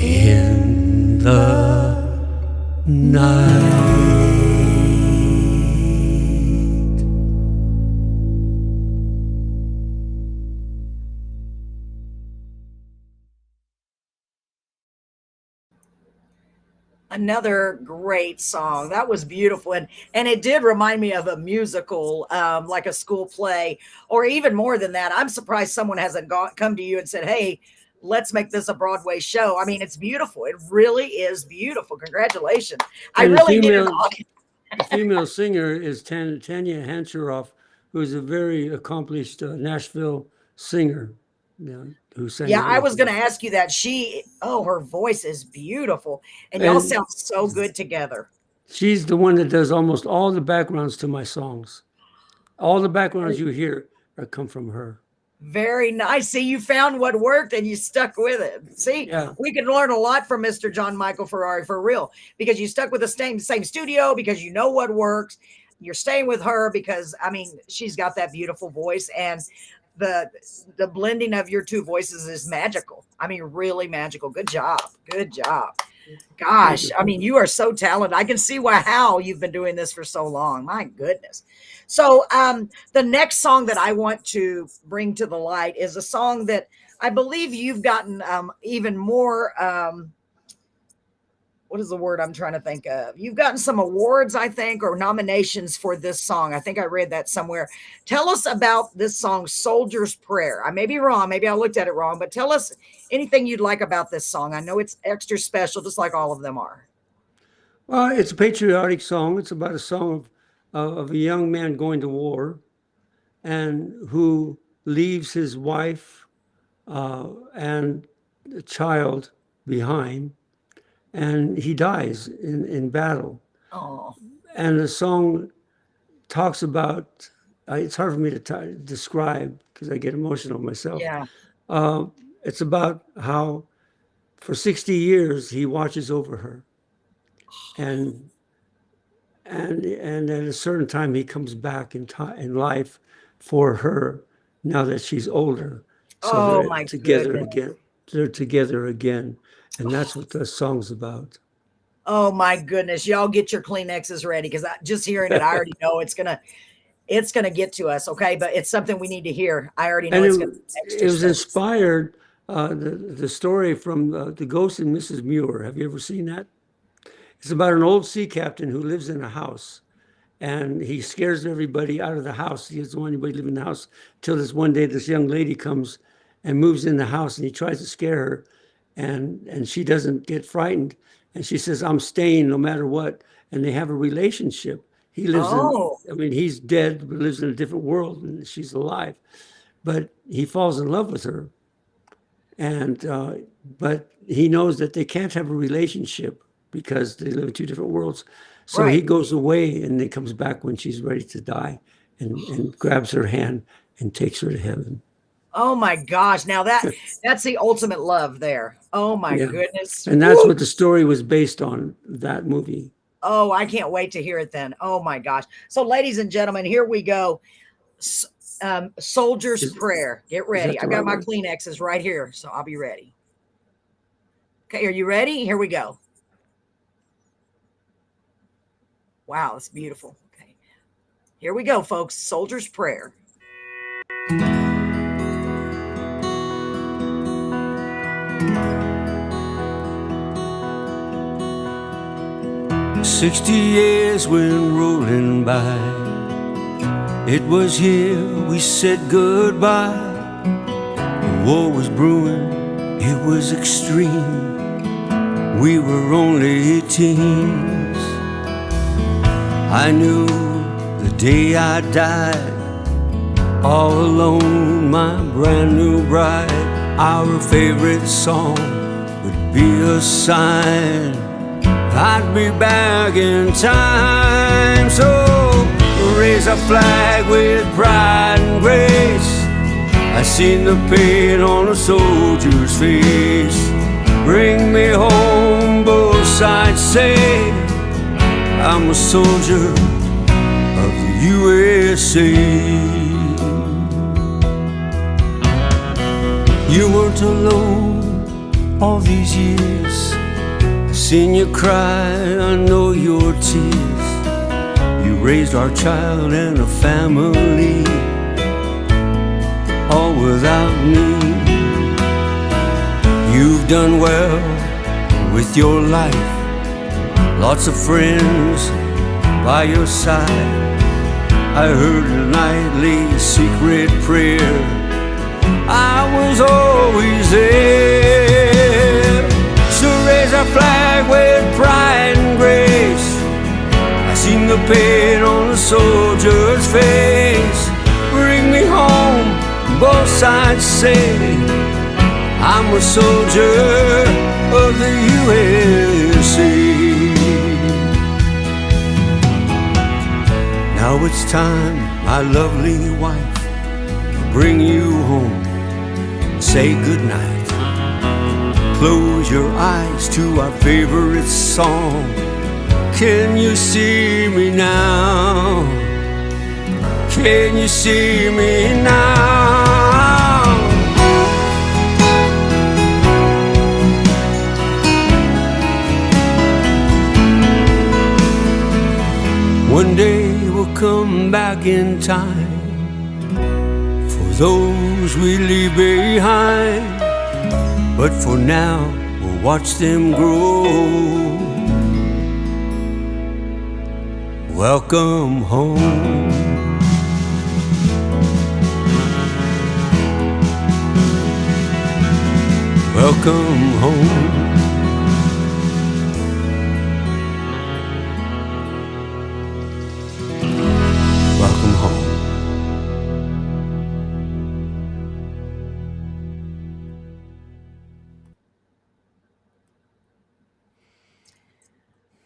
in the night. Another great song. That was beautiful. And it did remind me of a musical, like a school play, or even more than that. I'm surprised someone hasn't come to you and said, hey, let's make this a Broadway show. I mean, it's beautiful. It really is beautiful. Congratulations. I And really need an audience. the female singer is Tanya Hancheroff, who is a very accomplished Nashville singer. Who sang. Yeah, it I with was her. going to ask you that. Her voice is beautiful. And y'all And sound so good together. she's the one that does almost all the backgrounds to my songs. All the backgrounds you hear come from her. Very nice. See, you found what worked and you stuck with it. See, Yeah. we can learn a lot from Mr. John Michael Ferrari for real, because you stuck with the same studio, because you know what works. You're staying with her because, I mean, she's got that beautiful voice, and the blending of your two voices is magical. I mean, really magical. Good job. Good job. Gosh, I mean, you are so talented. I can see how you've been doing this for so long. My goodness. So the next song that I want to bring to the light is a song that I believe you've gotten even more, what is the word I'm trying to think of? You've gotten some awards, I think, or nominations for this song. I think I read that somewhere. Tell us about this song, Soldier's Prayer. I may be wrong. Maybe I looked at it wrong, but tell us anything you'd like about this song. I know it's extra special, just like all of them are. Well, it's a patriotic song. It's about a song of a young man going to war and who leaves his wife and a child behind, and he dies in battle. Oh, And the song talks about, it's hard for me to describe because I get emotional myself. yeah. It's about how for 60 years he watches over her. And at a certain time he comes back in life for her now that she's older. So Oh, my together goodness. again. They're together again. And that's what the song's about. Oh, my goodness. Y'all get your Kleenexes ready, because just hearing it, I already know it's gonna get to us, okay? But it's something we need to hear. I already know And it's gonna be it extra was special. inspired, the story from The Ghost and Mrs. Muir. Have you ever seen that? It's about an old sea captain who lives in a house, and he scares everybody out of the house. He doesn't want anybody to live in the house till this one day this young lady comes and moves in the house, and he tries to scare her, and she doesn't get frightened, and she says, I'm staying no matter what. And they have a relationship, He lives Oh, I mean, he's dead, but lives in a different world, and she's alive. But he falls in love with her, and but he knows that they can't have a relationship because they live in two different worlds. So he right. goes away, and then comes back when she's ready to die, and grabs her hand and takes her to heaven. Oh my gosh. Now that's the ultimate love there. Oh my Yeah, goodness. and that's Woo! what the story was based on. That movie. Oh, I can't wait to hear it then. Oh my gosh. So, ladies and gentlemen, here we go. S- Soldier's Is, Prayer. Get is that ready. the I've right got my one? Kleenexes right here, so I'll be ready. Okay, are you ready? Here we go. Wow, it's beautiful. Okay, here we go, folks. Soldier's Prayer. 60 years went rolling by. It was here we said goodbye. The war was brewing, it was extreme. We were only teens. I knew the day I died, all alone, my brand new bride. Our favorite song would be a sign I'd be back in time. So raise a flag with pride and grace. I seen the pain on a soldier's face. Bring me home, both sides say I'm a soldier of the USA. You weren't alone all these years. Seen you cry, I know your tears. You raised our child and a family, all without me. You've done well with your life, lots of friends by your side. I heard a nightly secret prayer, I was always there. So raise a flag with pride and grace. I seen the pain on a soldier's face. Bring me home, both sides say I'm a soldier of the USA. Now it's time, my lovely wife, to bring you home. Say goodnight. Close your eyes to our favorite song. Can you see me now? Can you see me now? One day we'll come back in time for those we leave behind. But for now, we'll watch them grow. Welcome home. Welcome home. Welcome home.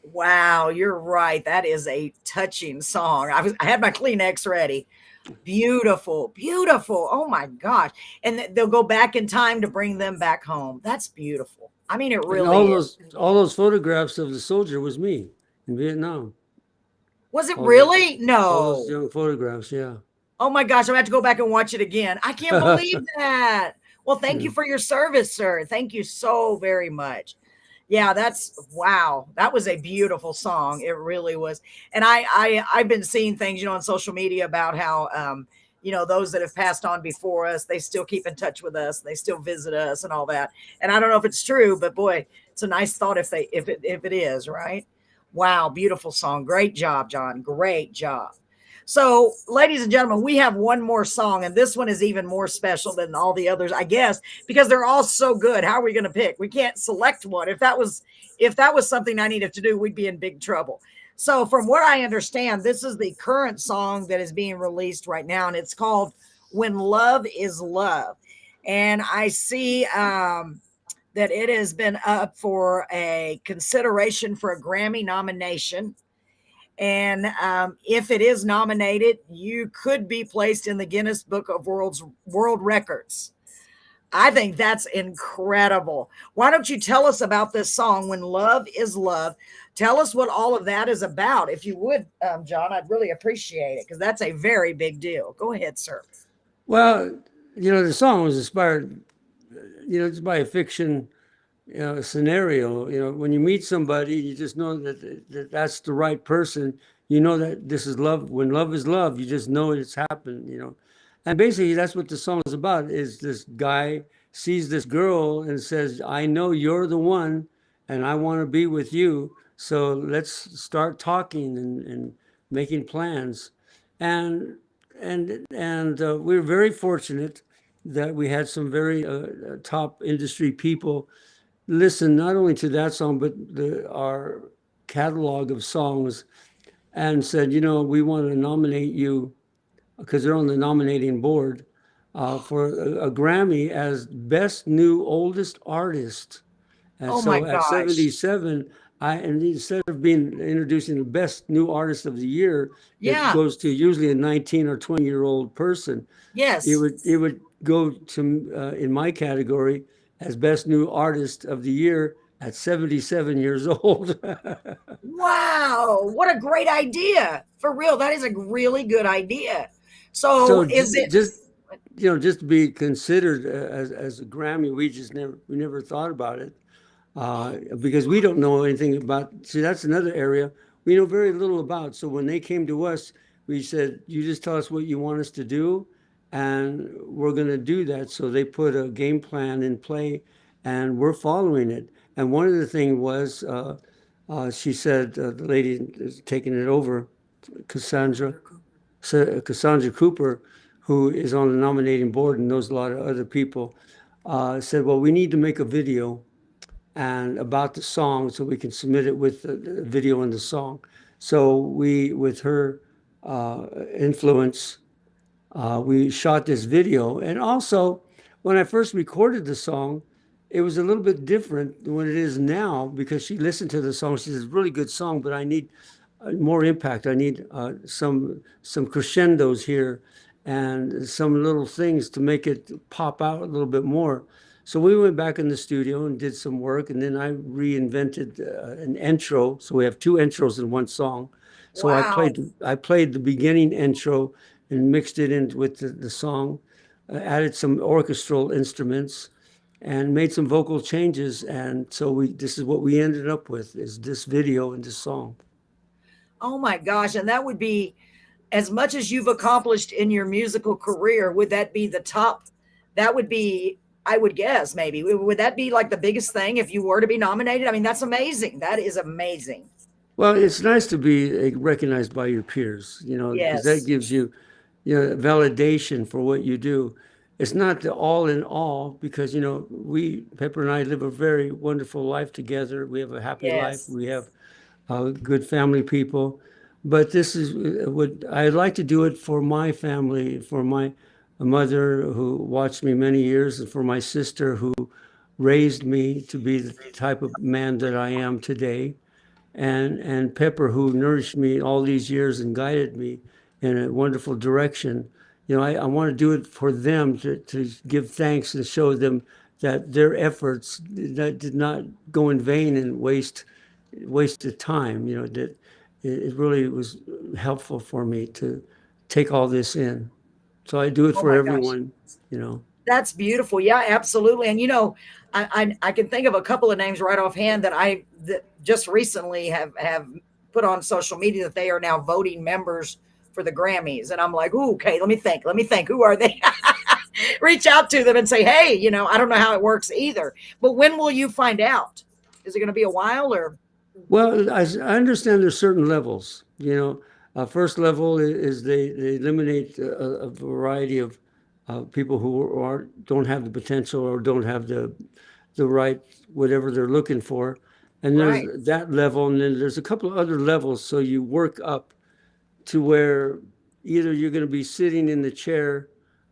Wow, you're right. That is a touching song. I had my Kleenex ready. Beautiful, beautiful. Oh my gosh. And they'll go back in time to bring them back home. That's beautiful. I mean, it And really is. all those photographs of the soldier was me in Vietnam. Was it All those, really? all those No. young photographs, yeah. Oh my gosh, I'm gonna have to go back and watch it again. I can't believe that. Well, thank Yeah. you for your service, sir. Thank you so very much. Yeah, that's wow. That was a beautiful song. It really was. And I've been seeing things, on social media about how those that have passed on before us, they still keep in touch with us, they still visit us and all that. And I don't know if it's true, but boy, it's a nice thought if it is, right? Wow, beautiful song. Great job, John. Great job. So, ladies and gentlemen, we have one more song, and this one is even more special than all the others, I guess, because they're all so good. How are we going to pick? We can't select one. If that was something I needed to do, we'd be in big trouble. So, from what I understand, this is the current song that is being released right now, and it's called When Love Is Love. And I see that it has been up for a consideration for a Grammy nomination. And if it is nominated, you could be placed in the Guinness Book of World Records. I think that's incredible. Why don't you tell us about this song, When Love Is Love? Tell us what all of that is about. If you would, John, I'd really appreciate it because that's a very big deal. Go ahead, sir. Well, the song was inspired, just by a fiction, scenario. When you meet somebody, you just know that's the right person. You know that this is love. When love is love, you just know it's happened. And basically, that's what the song is about. Is this guy sees this girl and says, "I know you're the one, and I want to be with you. So let's start talking and making plans." And we're very fortunate that we had some very top industry people listen not only to that song but our catalog of songs, and said, we want to nominate you, because they're on the nominating board, for a Grammy as Best New Oldest Artist. And Oh my so at gosh. 77, and instead of being introducing the Best New Artist of the Year, that Yeah. goes to usually a 19 or 20-year-old person, it Yes. would go to in my category as Best New Artist of the Year at 77 years old. Wow. What a great idea. For real. That is a really good idea. So So is it just to be considered as a Grammy, we never thought about it, because we don't know anything about. See, that's another area we know very little about. So when they came to us, we said, "You just tell us what you want us to do, and we're going to do that." So they put a game plan in play, and we're following it. And one of the things was, she said, the lady is taking it over, Cassandra. Cassandra Cooper, who is on the nominating board and knows a lot of other people, said, "Well, we need to make a video and about the song so we can submit it with the video and the song." So we, with her influence, we shot this video. And also, when I first recorded the song, it was a little bit different than what it is now, because she listened to the song. She says, "Really good song, but I need more impact. I need some crescendos here and some little things to make it pop out a little bit more." So we went back in the studio and did some work, and then I reinvented an intro. So we have two intros in one song. So wow. I played the beginning intro and mixed it in with the song, added some orchestral instruments, and made some vocal changes. And so this is what we ended up with, is this video and this song. Oh my gosh. And that would be, as much as you've accomplished in your musical career, would that be the top? That would be, I would guess, maybe. Would that be like the biggest thing if you were to be nominated? I mean, that's amazing. That is amazing. Well, it's nice to be recognized by your peers, because that Yes. gives you, validation for what you do. It's not the all in all, because, Pepper and I live a very wonderful life together. We have a happy life. Yes. We have good family people. But this is what I'd like to do it for my family, for my mother who watched me many years, and for my sister who raised me to be the type of man that I am today, and Pepper, who nourished me all these years and guided me in a wonderful direction. I want to do it for them, to give thanks and show them that their efforts that did not go in vain and wasted time. That it really was helpful for me to take all this in. So I do it Oh for my gosh. everyone. That's beautiful. Yeah, absolutely. And I can think of a couple of names right offhand that just recently have put on social media that they are now voting members for the Grammys. And I'm like, ooh, okay, let me think. Let me think. Who are they? Reach out to them and say, hey, I don't know how it works either. But when will you find out? Is it going to be a while or? Well, I understand there's certain levels. First level is they eliminate a variety of people who don't have the potential or don't have the right whatever they're looking for, And there's Right. that level, and then there's a couple of other levels. So you work up to where either you're going to be sitting in the chair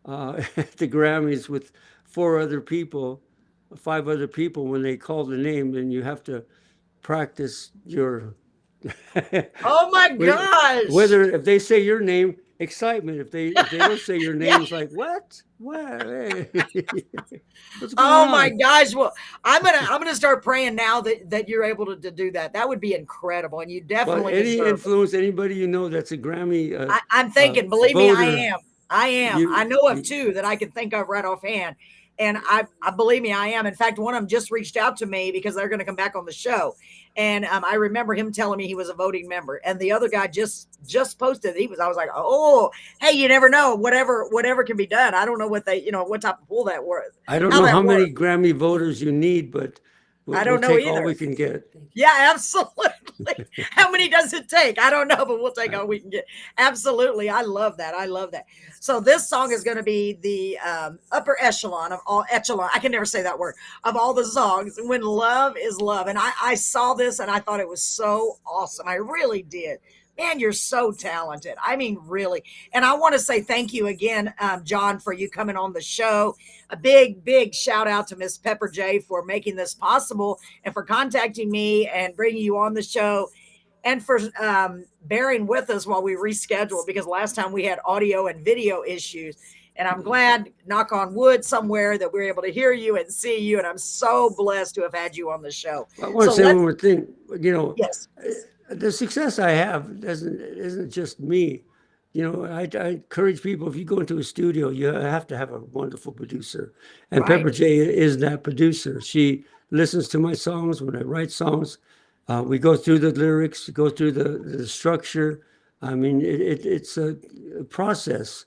at the Grammys with 5 other people when they call the name, and you have to practice your Oh my gosh. whether if they say your name, excitement. If they don't say your name, it's like what? Hey. What's going Oh on? my gosh. Well, I'm gonna start praying now that you're able to do that. That would be incredible. And you Well, definitely any deserve it. influence, anybody you know that's a Grammy I'm thinking, believe me, I voter, am. I am. you, I know of two that I can think of right offhand. And I believe me, I am. In fact, one of them just reached out to me because they're going to come back on the show. And I remember him telling me he was a voting member. And the other guy just posted. I was like, oh, hey, you never know. Whatever can be done. I don't know what type of pool that was. I don't know how many Grammy voters you need, but I don't know take either. all we can get. Yeah, absolutely. How many does it take? I don't know, but we'll take all we can get. Absolutely. I love that. So this song is going to be the upper echelon. I can never say that word, of all the songs, When Love Is Love. And I saw this and I thought it was so awesome. I really did. Man, you're so talented. I mean, really. And I want to say thank you again, John, for you coming on the show. A big shout out to Miss Pepper J for making this possible and for contacting me and bringing you on the show and for bearing with us while we rescheduled, because last time we had audio and video issues. And I'm glad, knock on wood somewhere, that we're able to hear you and see you. And I'm so blessed to have had you on the show. I want to say one more thing. Yes. The success I have isn't just me. I encourage people, if you go into a studio, you have to have a wonderful producer. And Right. Pepper J is that producer. She listens to my songs when I write songs. We go through the lyrics, go through the structure. I mean, it's a process,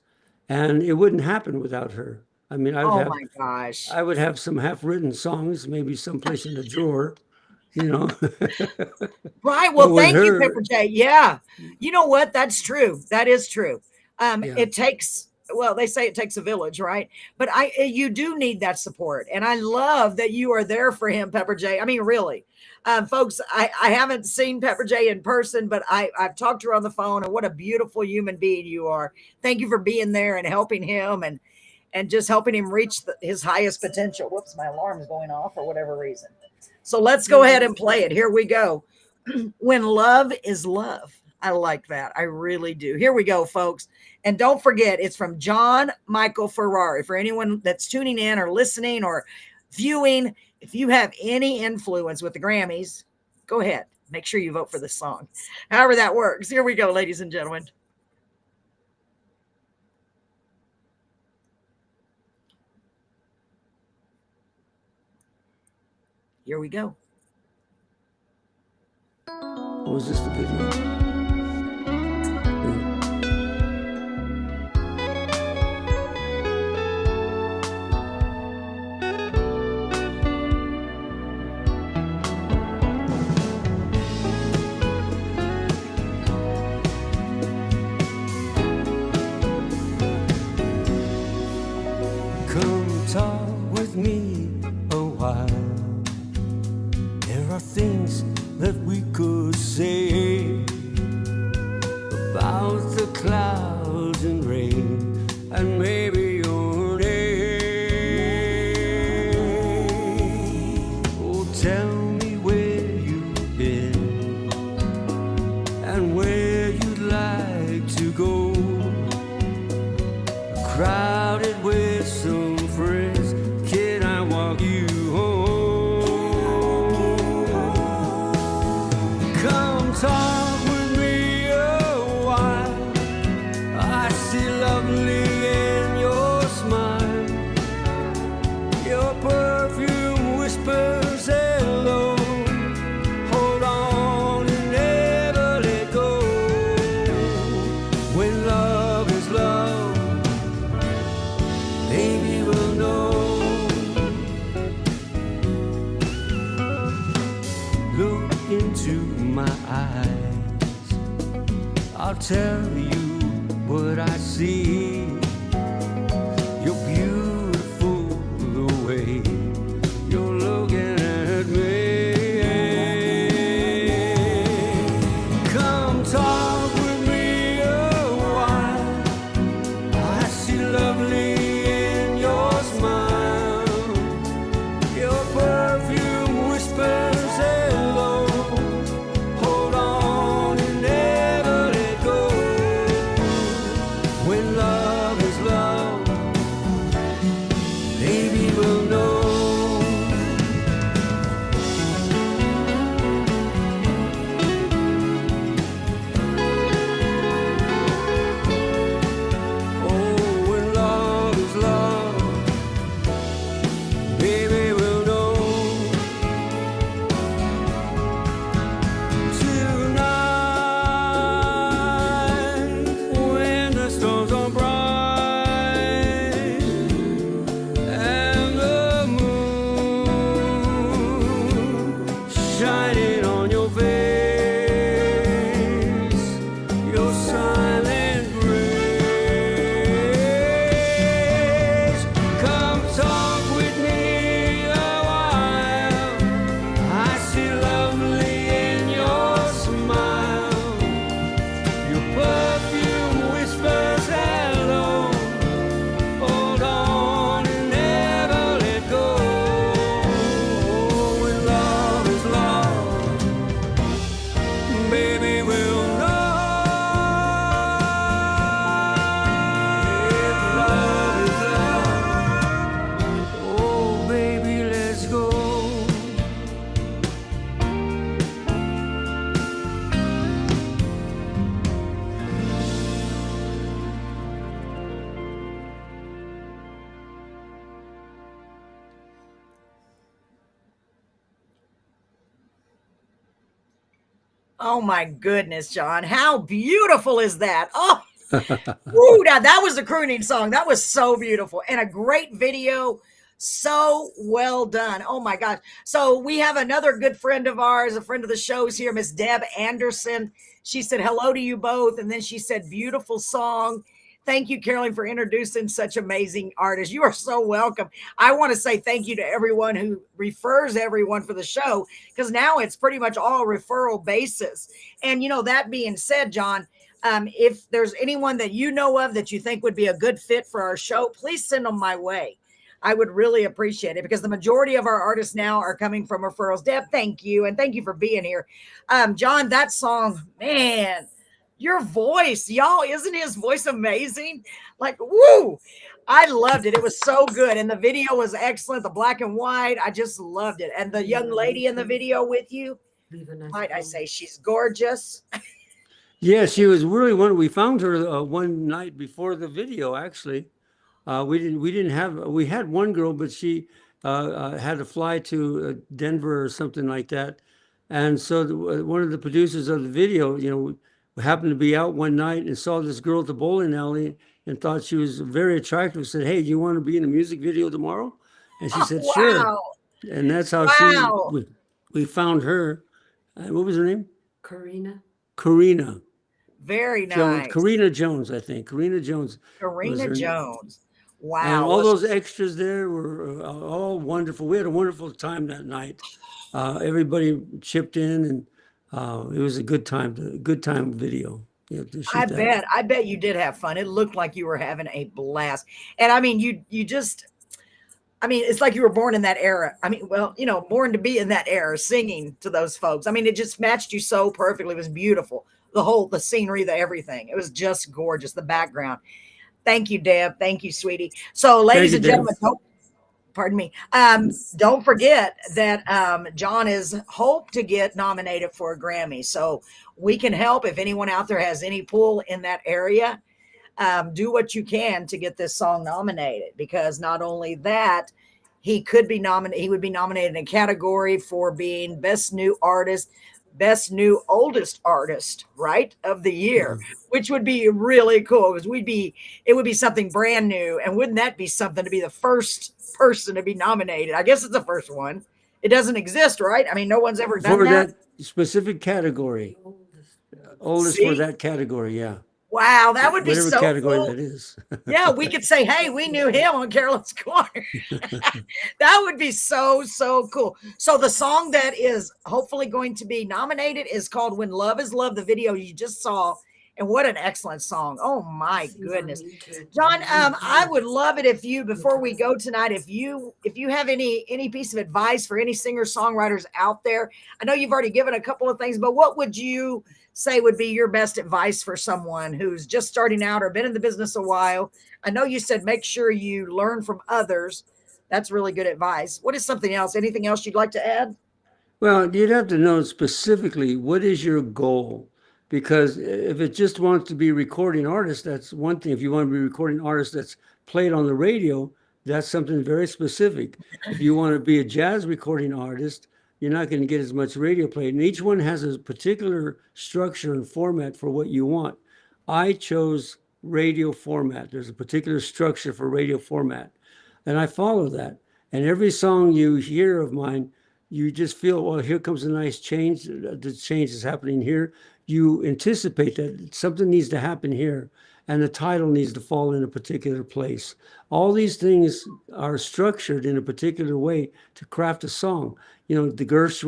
and it wouldn't happen without her. I mean, Oh my gosh. I would have some half-written songs, maybe someplace in the drawer, Right. Well, But with thank you, her- Pepper J. Yeah. You know what? That's true. That is true. Yeah. It takes, well, they say it takes a village, right? But you do need that support. And I love that you are there for him, Pepper J. I mean, really. Folks, I haven't seen Pepper J in person, but I've talked to her on the phone, and what a beautiful human being you are. Thank you for being there and helping him and just helping him reach his highest potential. Whoops, my alarm is going off for whatever reason. So let's go ahead and play it. Here we go. When Love Is Love. I like that. I really do. Here we go, folks. And don't forget, it's from John Michael Ferrari. For anyone that's tuning in or listening or viewing, if you have any influence with the Grammys, go ahead. Make sure you vote for this song. However that works. Here we go, ladies and gentlemen. Here we go. Or was this the video? Come talk with me a while. There are things that we could say about the clouds and rain and maybe your name. Oh, tell me where you've been and where you'd like to go. Crowded with some friends, can I walk you home? Come talk with me a while. I see lovely in your smile. Your perfume whispers hello. Hold on and never let go. When love is love, baby will know. Look into my eyes, I'll tell you what I see. You're beautiful the way you're looking at me. love is love, baby will know. Oh, when love is love, baby will know. Tonight, when the stars are bright and the moon shining on your face, your silent grace. Come talk with me a while. I see lovely in your smile. Your perfume whispers hello. Hold on and never let go. When love is love, baby will know. If love is love, oh baby, let's go. Oh my goodness, John. How beautiful is that? Oh, woo, now that was a crooning song. That was so beautiful and a great video. So well done. Oh my gosh. So we have another good friend of ours, a friend of the show's here, Miss Deb Anderson. She said hello to you both. And then she said, beautiful song. Thank you, Carolyn, for introducing such amazing artists. You are so welcome. I want to say thank you to everyone who refers everyone for the show, because now it's pretty much all referral basis. And, you know, that being said, John, if there's anyone that you know of that you think would be a good fit for our show, please send them my way. I would really appreciate it, because the majority of our artists now are coming from referrals. Deb, thank you. And thank you for being here. John, that song, man, your voice, y'all, isn't his voice amazing? Like, woo, I loved it. It was so good. And the video was excellent. The black and white, I just loved it. And the young lady in the video with you, might I say, she's gorgeous. Yeah, she was really one. We found her one night before the video. Actually, we had one girl, but she had to fly to Denver or something like that. And so one of the producers of the video, you know, happened to be out one night and saw this girl at the bowling alley and thought she was very attractive. Said, "Hey, do you want to be in a music video tomorrow?" And she said, "Sure." Wow. And that's how Wow. we found her. What was her name? Karina. Karina. Very Jones, nice. Karina Jones, I think. Karina Jones. was Karina her name. Jones. Wow. And all those extras there were all wonderful. We had a wonderful time that night. Everybody chipped in, and it was a good time. Good time video. Yeah, to shoot that. I bet you did have fun. It looked like you were having a blast. And I mean, you just, I mean, it's like you were born in that era. I mean, well, you know, born to be in that era, singing to those folks. I mean, it just matched you so perfectly. It was beautiful. The scenery, the everything. It was just gorgeous. The background. Thank you, Deb. Thank you, sweetie. So, ladies and gentlemen, pardon me. Don't forget that John is hoped to get nominated for a Grammy. So we can help if anyone out there has any pull in that area. Do what you can to get this song nominated, because not only that, he could be nominated. He would be nominated in a category for being Best New Artist, Best New Oldest Artist, right, of the year, which would be really cool, because it would be something brand new. And wouldn't that be something to be the first person to be nominated? I guess it's the first one. It doesn't exist, right? I mean, no one's ever done For that. that specific category. Oldest See? for that category, yeah. Wow, that would be Whatever so category cool. that is. Yeah, we could say, hey, we knew him on Carolyn's Corner. That would be so, so cool. So the song that is hopefully going to be nominated is called When Love Is Love, the video you just saw. And what an excellent song. Oh my goodness. John, I would love it if you, before we go tonight, if you have any piece of advice for any singer-songwriters out there. I know you've already given a couple of things, but what would you say would be your best advice for someone who's just starting out or been in the business a while? I know you said make sure you learn from others. That's really good advice. What is something else? Anything else you'd like to add? Well, you'd have to know specifically what is your goal. Because if it just wants to be recording artist, that's one thing. If you want to be recording artist that's played on the radio, that's something very specific. If you want to be a jazz recording artist, you're not going to get as much radio play. And each one has a particular structure and format for what you want. I chose radio format. There's a particular structure for radio format, and I follow that. And every song you hear of mine, you just feel, well, here comes a nice change. The change is happening here. You anticipate that something needs to happen here, and the title needs to fall in a particular place. All these things are structured in a particular way to craft a song. You know, George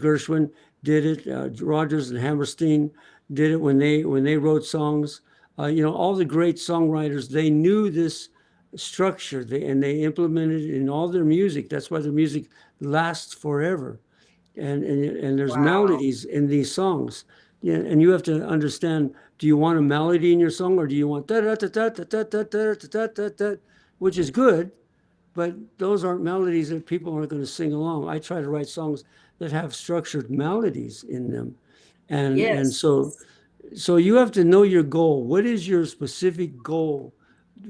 Gershwin did it. Rodgers and Hammerstein did it when they wrote songs. You know, all the great songwriters, they knew this structure, and they implemented it in all their music. That's why their music lasts forever. And there's Wow. melodies in these songs. Yeah, and you have to understand, do you want a melody in your song, or do you want da da da da da da da da da da da, which is good, but those aren't melodies that people aren't going to sing along. I try to write songs that have structured melodies in them. And Yes. so you have to know your goal. What is your specific goal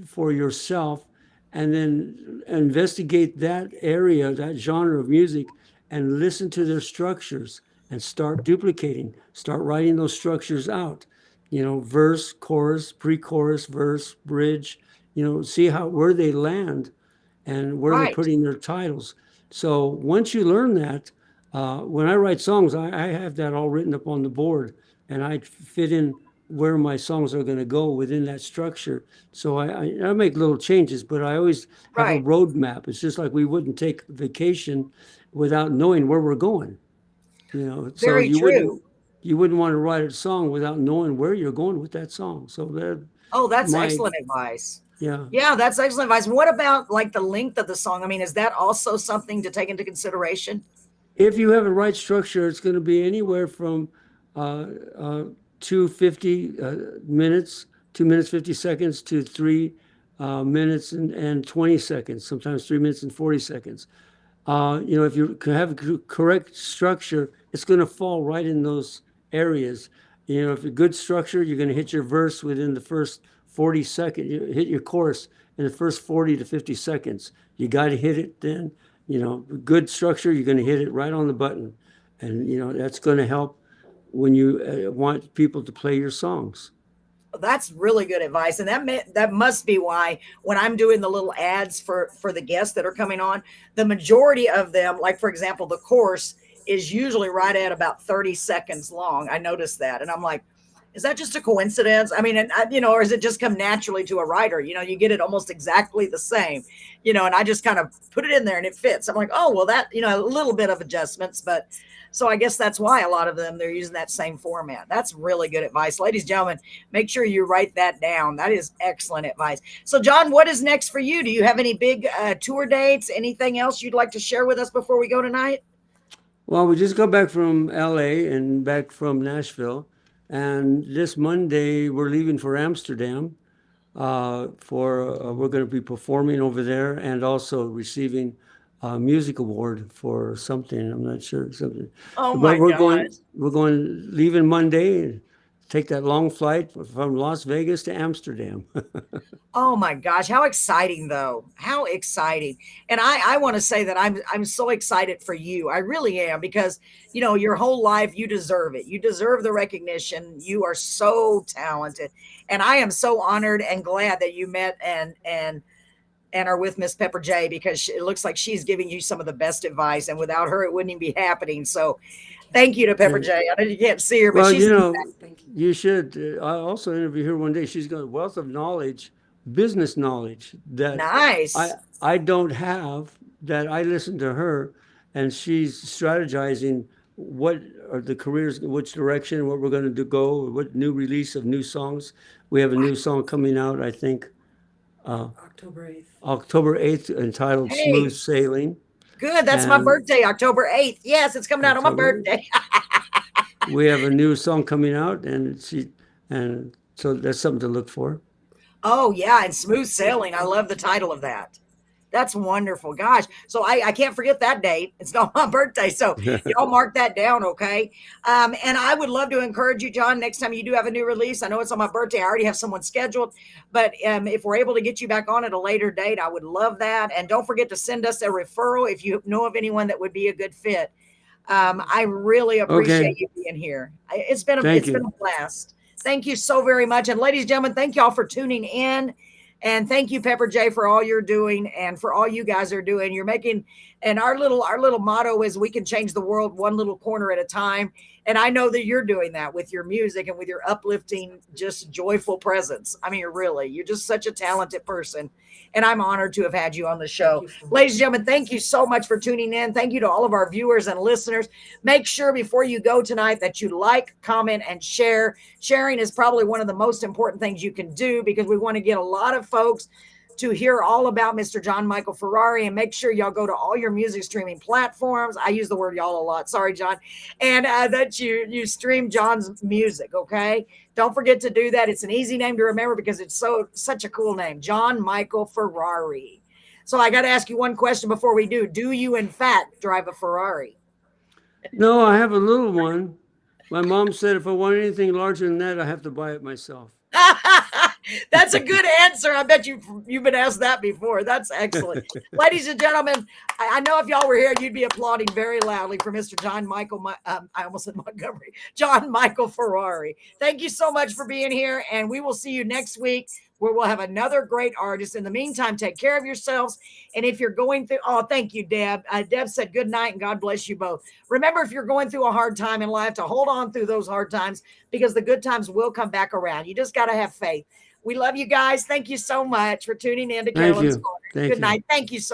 for yourself? And then investigate that area, that genre of music, and listen to their structures and start duplicating, start writing those structures out. You know, verse, chorus, pre-chorus, verse, bridge, you know, see where they land and where they're Right. putting their titles. So once you learn that, when I write songs, I have that all written up on the board, and I fit in where my songs are going to go within that structure. So I make little changes, but I always have a Right. roadmap. It's just like we wouldn't take vacation without knowing where we're going. You know, so Very true. you wouldn't want to write a song without knowing where you're going with that song. So that Oh, that's my excellent advice. yeah. Yeah, that's excellent advice. What about like the length of the song? I mean, is that also something to take into consideration? If you have a right structure, it's going to be anywhere from uh, uh, 250 minutes, 2 minutes 50 seconds to 3 minutes and 20 seconds. Sometimes 3 minutes and 40 seconds. You know, if you have a correct structure, it's going to fall right in those areas. You know, if a good structure, you're going to hit your verse within the first 40 seconds. You hit your chorus in the first 40 to 50 seconds. You got to hit it then. You know, good structure, you're going to hit it right on the button. And, you know, that's going to help when you want people to play your songs. That's really good advice, and that must be why when I'm doing the little ads for the guests that are coming on, the majority of them, like for example, the course is usually right at about 30 seconds long. I noticed that, and I'm like, is that just a coincidence? I mean, you know, or is it just come naturally to a writer? You know, you get it almost exactly the same, you know, and I just kind of put it in there and it fits. I'm like, oh, well, that, you know, a little bit of adjustments, but so I guess that's why a lot of them, they're using that same format. That's really good advice. Ladies and gentlemen, make sure you write that down. That is excellent advice. So, John, what is next for you? Do you have any big tour dates? Anything else you'd like to share with us before we go tonight? Well, we just got back from LA and back from Nashville. And this Monday, we're leaving for Amsterdam. We're going to be performing over there and also receiving a music award for something. I'm not sure something, Oh but my gosh. we're going leaving Monday and take that long flight from Las Vegas to Amsterdam. Oh my gosh, how exciting though. How exciting. And I want to say that I'm so excited for you. I really am, because you know, your whole life you deserve it. You deserve the recognition. You are so talented. And I am so honored and glad that you met and are with Miss Pepper J, because it looks like she's giving you some of the best advice, and without her it wouldn't even be happening. So thank you to Pepper Yeah. J. I know you can't see her, but Well, she's you know, you should. I also interviewed her one day. She's got a wealth of knowledge, business knowledge that nice. I don't have. That I listen to her, and she's strategizing what are the careers, which direction, what we're going to do, go, what new release of new songs. We have a new song coming out, I think, October 8th, entitled Hey, "Smooth Sailing." good. That's my And birthday, October 8th. Yes, it's coming out on my October 8th. birthday. we have a new song coming out, and so that's something to look for. Oh, yeah, and Smooth Sailing. I love the title of that. That's wonderful. Gosh. So I can't forget that date. It's not my birthday. So y'all mark that down, okay? And I would love to encourage you, John, next time you do have a new release. I know it's on my birthday. I already have someone scheduled. But if we're able to get you back on at a later date, I would love that. And don't forget to send us a referral if you know of anyone that would be a good fit. I really appreciate you being here. It's been a blast. Thank you so very much. And ladies and gentlemen, thank y'all for tuning in. And thank you, Pepper J, for all you're doing and for all you guys are doing. You're making, and our little motto is we can change the world one little corner at a time. And I know that you're doing that with your music and with your uplifting, just joyful presence. I mean, you're just such a talented person. And I'm honored to have had you on the show. Ladies and gentlemen, thank you so much for tuning in. Thank you to all of our viewers and listeners. Make sure before you go tonight that you like, comment, and share. Sharing is probably one of the most important things you can do because we want to get a lot of folks to hear all about Mr. John Michael Ferrari, and make sure y'all go to all your music streaming platforms. I use the word y'all a lot. Sorry, John. And that you stream John's music, okay? Don't forget to do that. It's an easy name to remember because it's such a cool name, John Michael Ferrari. So I got to ask you one question before we do. Do you, in fact, drive a Ferrari? No, I have a little one. My mom said if I want anything larger than that, I have to buy it myself. That's a good answer. I bet you've been asked that before. That's excellent. Ladies and gentlemen, I know if y'all were here, you'd be applauding very loudly for Mr. John Michael. I almost said Montgomery. John Michael Ferrari. Thank you so much for being here, and we will see you next week where we'll have another great artist. In the meantime, take care of yourselves. And if you're going through, thank you, Deb. Deb said good night and God bless you both. Remember, if you're going through a hard time in life, to hold on through those hard times because the good times will come back around. You just got to have faith. We love you guys. Thank you so much for tuning in to Carolyn's Corner. Good night. Thank you so much.